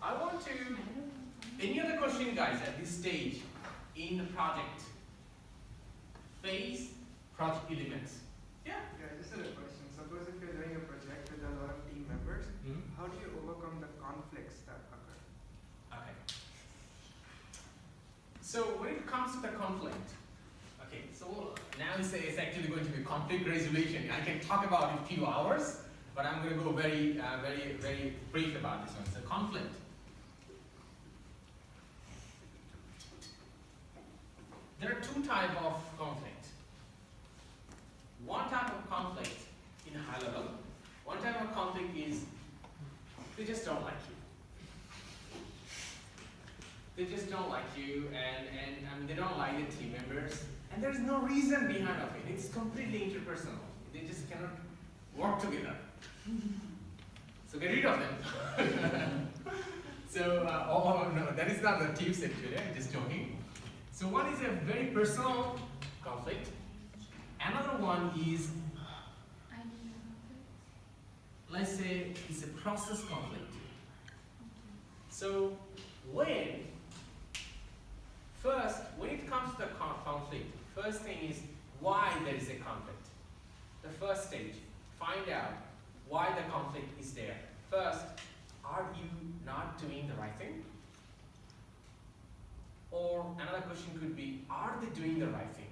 I want to. Any other question, guys, at this stage in the project phase, project elements? Yeah. Yeah, just a question. Suppose if you're doing a project with a lot of team members, how do you overcome the conflicts that occur? Okay. So when it comes to the conflict, okay, so now it's actually going to be conflict resolution. I can talk about it in a few hours, but I'm going to go very brief about this one. So conflict. There are 2 types of conflict. One type of conflict in high level. One type of conflict is they just don't like you. They just don't like you, and they don't like the team members, and there's no reason behind of it. It's completely interpersonal. They just cannot work together. So get rid of them. So, oh no, that is not the tips actually. I'm just joking. So one is a very personal conflict. Another one is, let's say, it's a process conflict. So when it comes to the conflict, first thing is why there is a conflict. The first stage, find out why the conflict is there. First, are you not doing the right thing? Or another question could be, are they doing the right thing?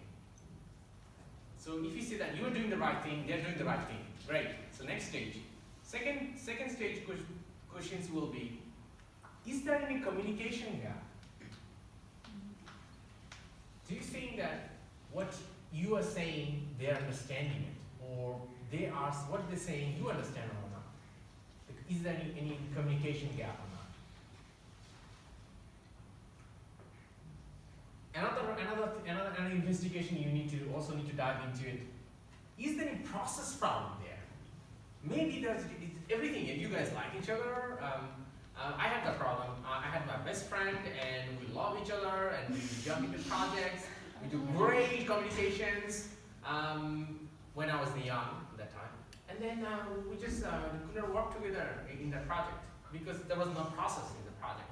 So if you say that you are doing the right thing, they're doing the right thing. Great. So next stage. Second stage questions will be, is there any communication gap? Do you think that what you are saying, they're understanding it? Or they are, what they're saying, you understand or not? Is there any communication gap or not? Another investigation you also need to dive into it. Is there any process problem there? Maybe there's everything, and you guys like each other. I had that problem. I had my best friend, and we love each other, and we jump into projects. We do great communications when I was young at that time. And then we just couldn't work together in that project because there was no process in the project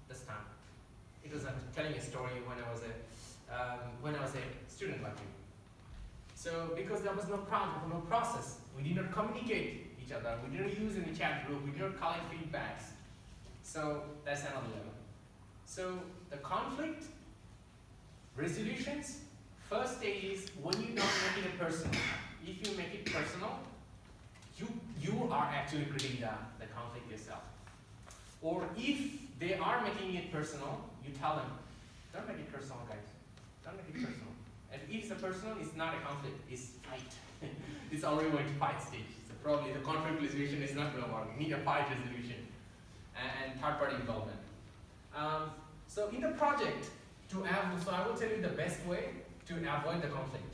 this time. It was telling a story when I was a student like you. So because there was no process, we did not communicate each other. We didn't use any chat group. We didn't collect feedbacks. So that's another level. So the conflict resolutions, first stage is when you don't make it personal. If you make it personal, you are actually creating the conflict yourself. Or if they are making it personal, you tell them, don't make it personal, guys. Don't make it personal. And if it's a personal, it's not a conflict, it's fight. It's already going to fight stage. So probably the conflict resolution is not going to work. You need a fight resolution and third-party involvement. So in the project, so I will tell you the best way to avoid the conflict.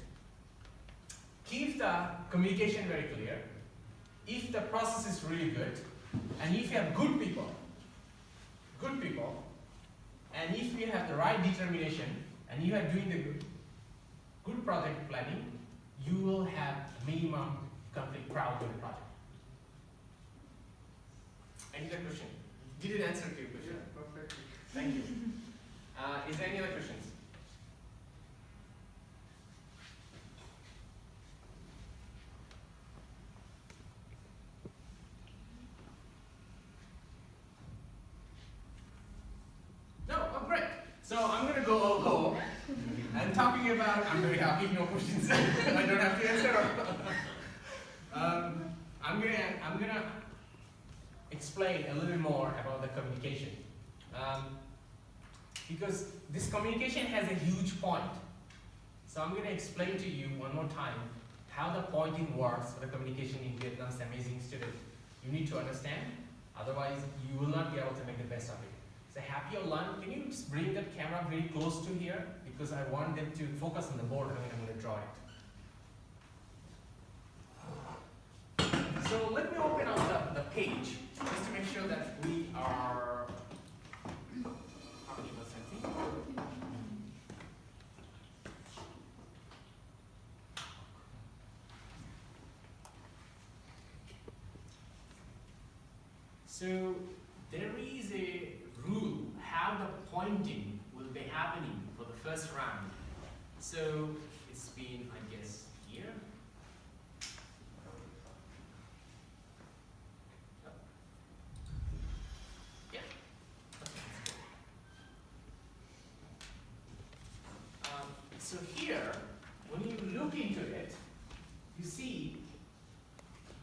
Keep the communication very clear. If the process is really good, and if you have good people, and if you have the right determination, and you are doing the good project planning, you will have minimum conflict crowd in the project. Any other question? Did it answer to your question? Yeah, perfect. Thank you. Is there any other questions? No? Oh, great. So I'm going to go over and talking about, I'm very happy, no questions. I don't have to answer. I'm gonna explain a little bit more about the communication. Because this communication has a huge point. So I'm going to explain to you one more time how the pointing works for the communication in Vietnam's amazing student. You need to understand, otherwise you will not be able to make the best of it. So happy or learn, can you just bring that camera very close to here? Because I want them to focus on the board and I'm going to draw it. So let me open up the page just to make sure that So there is a rule how the pointing will be happening for the first round. So it's been, I guess, here. Yeah. So here, when you look into it, you see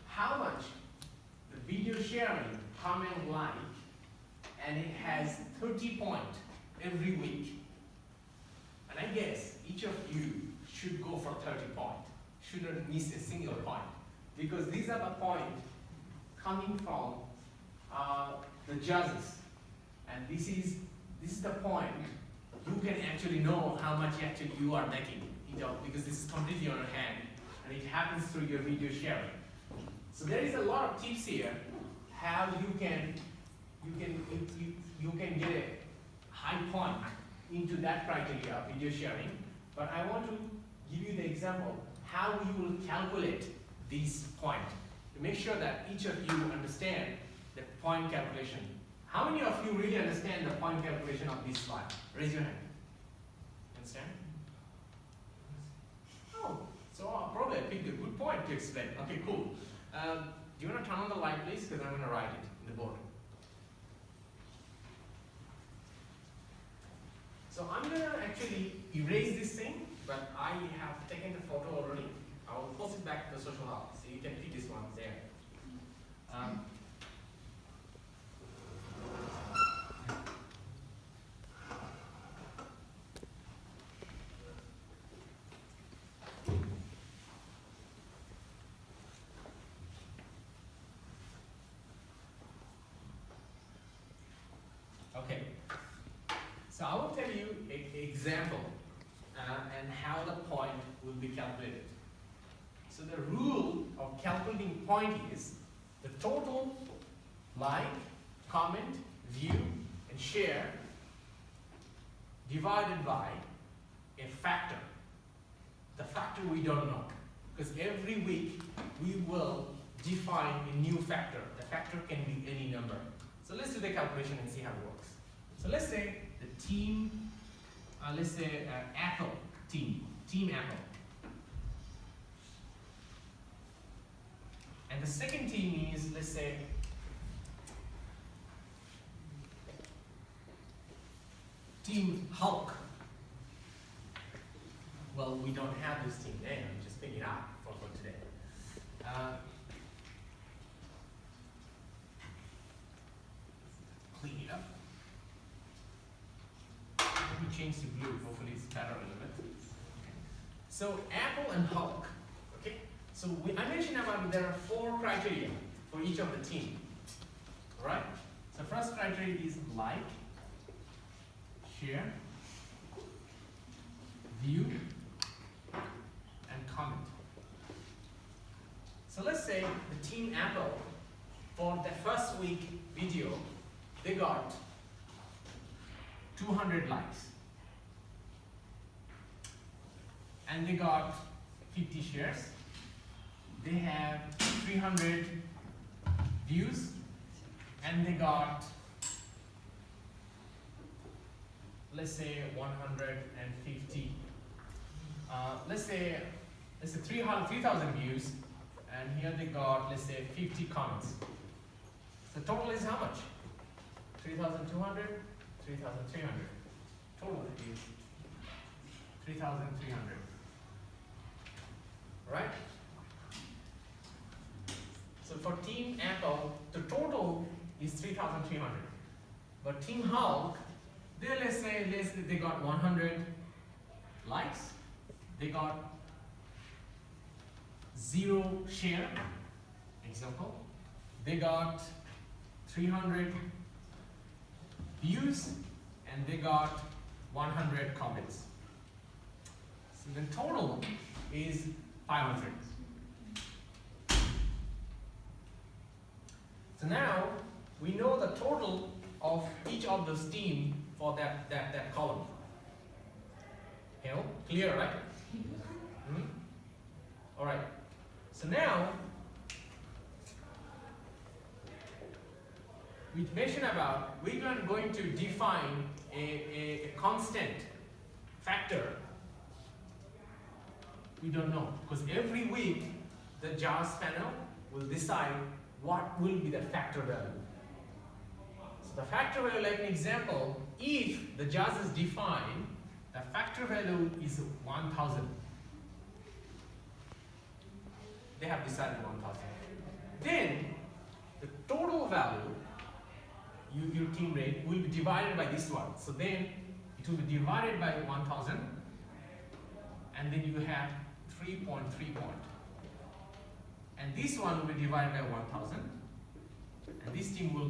how much the video sharing, comment, like, and it has 30 points every week. And I guess each of you should go for 30 points. Shouldn't miss a single point. Because these are the points coming from the judges. And this is the point you can actually know how much actually you are making. Because this is completely on your hand. And it happens through your video sharing. So there is a lot of tips here how you can get a high point into that criteria of video sharing. But I want to give you the example how you will calculate these points to make sure that each of you understand the point calculation. How many of you really understand the point calculation of this slide? Raise your hand. Understand? Oh, so probably I picked a good point to explain. Okay, cool. Do you want to turn on the light, please? Because I'm going to write it in the board. So I'm going to actually erase this thing, but I have taken the photo already. I will post it back to the social hub, so you can pick this one there. Okay, so I will tell you an example and how the point will be calculated. So the rule of calculating point is the total like, comment, view, and share divided by a factor. The factor we don't know, because every week we will define a new factor. The factor can be any number. So let's do the calculation and see how it works. So let's say the team, let's say Apple team Apple. And the second team is, let's say, Team Hulk. Well, we don't have this team name, I'm just picking it out for today. Clean it up. Let me change to blue, hopefully it's better a little bit. Okay. So Apple and Hulk. Okay. So I mentioned about there are 4 criteria for each of the team. Alright? So first criteria is like, share, view, and comment. So let's say the team Apple, for the first week video, they got 200 likes. And they got 50 shares. They have 300 views. And they got, let's say 150, let's say 3,000 views, and here they got, let's say 50 comments. So total is how much? 3,200, 3,300. Total is 3,300. Right? So for Team Apple, the total is 3,300. But Team Hulk, let's say they got 100 likes, they got 0 share, example, they got 300 views, and they got 100 comments. So the total is 500. So now we know the total of each of those teams for that column. Clear, right? All right. So now we mentioned about, we're not going to define a constant factor. We don't know, because every week the JAWS panel will decide what will be the factor value. So the factor value, like an example, if the JAWS is defined, the factor value is 1000. They have decided 1000. Then the total value, your team rate, will be divided by this one. So then it will be divided by 1000, and then you have 3.3 point. And this one will be divided by 1000, and this team will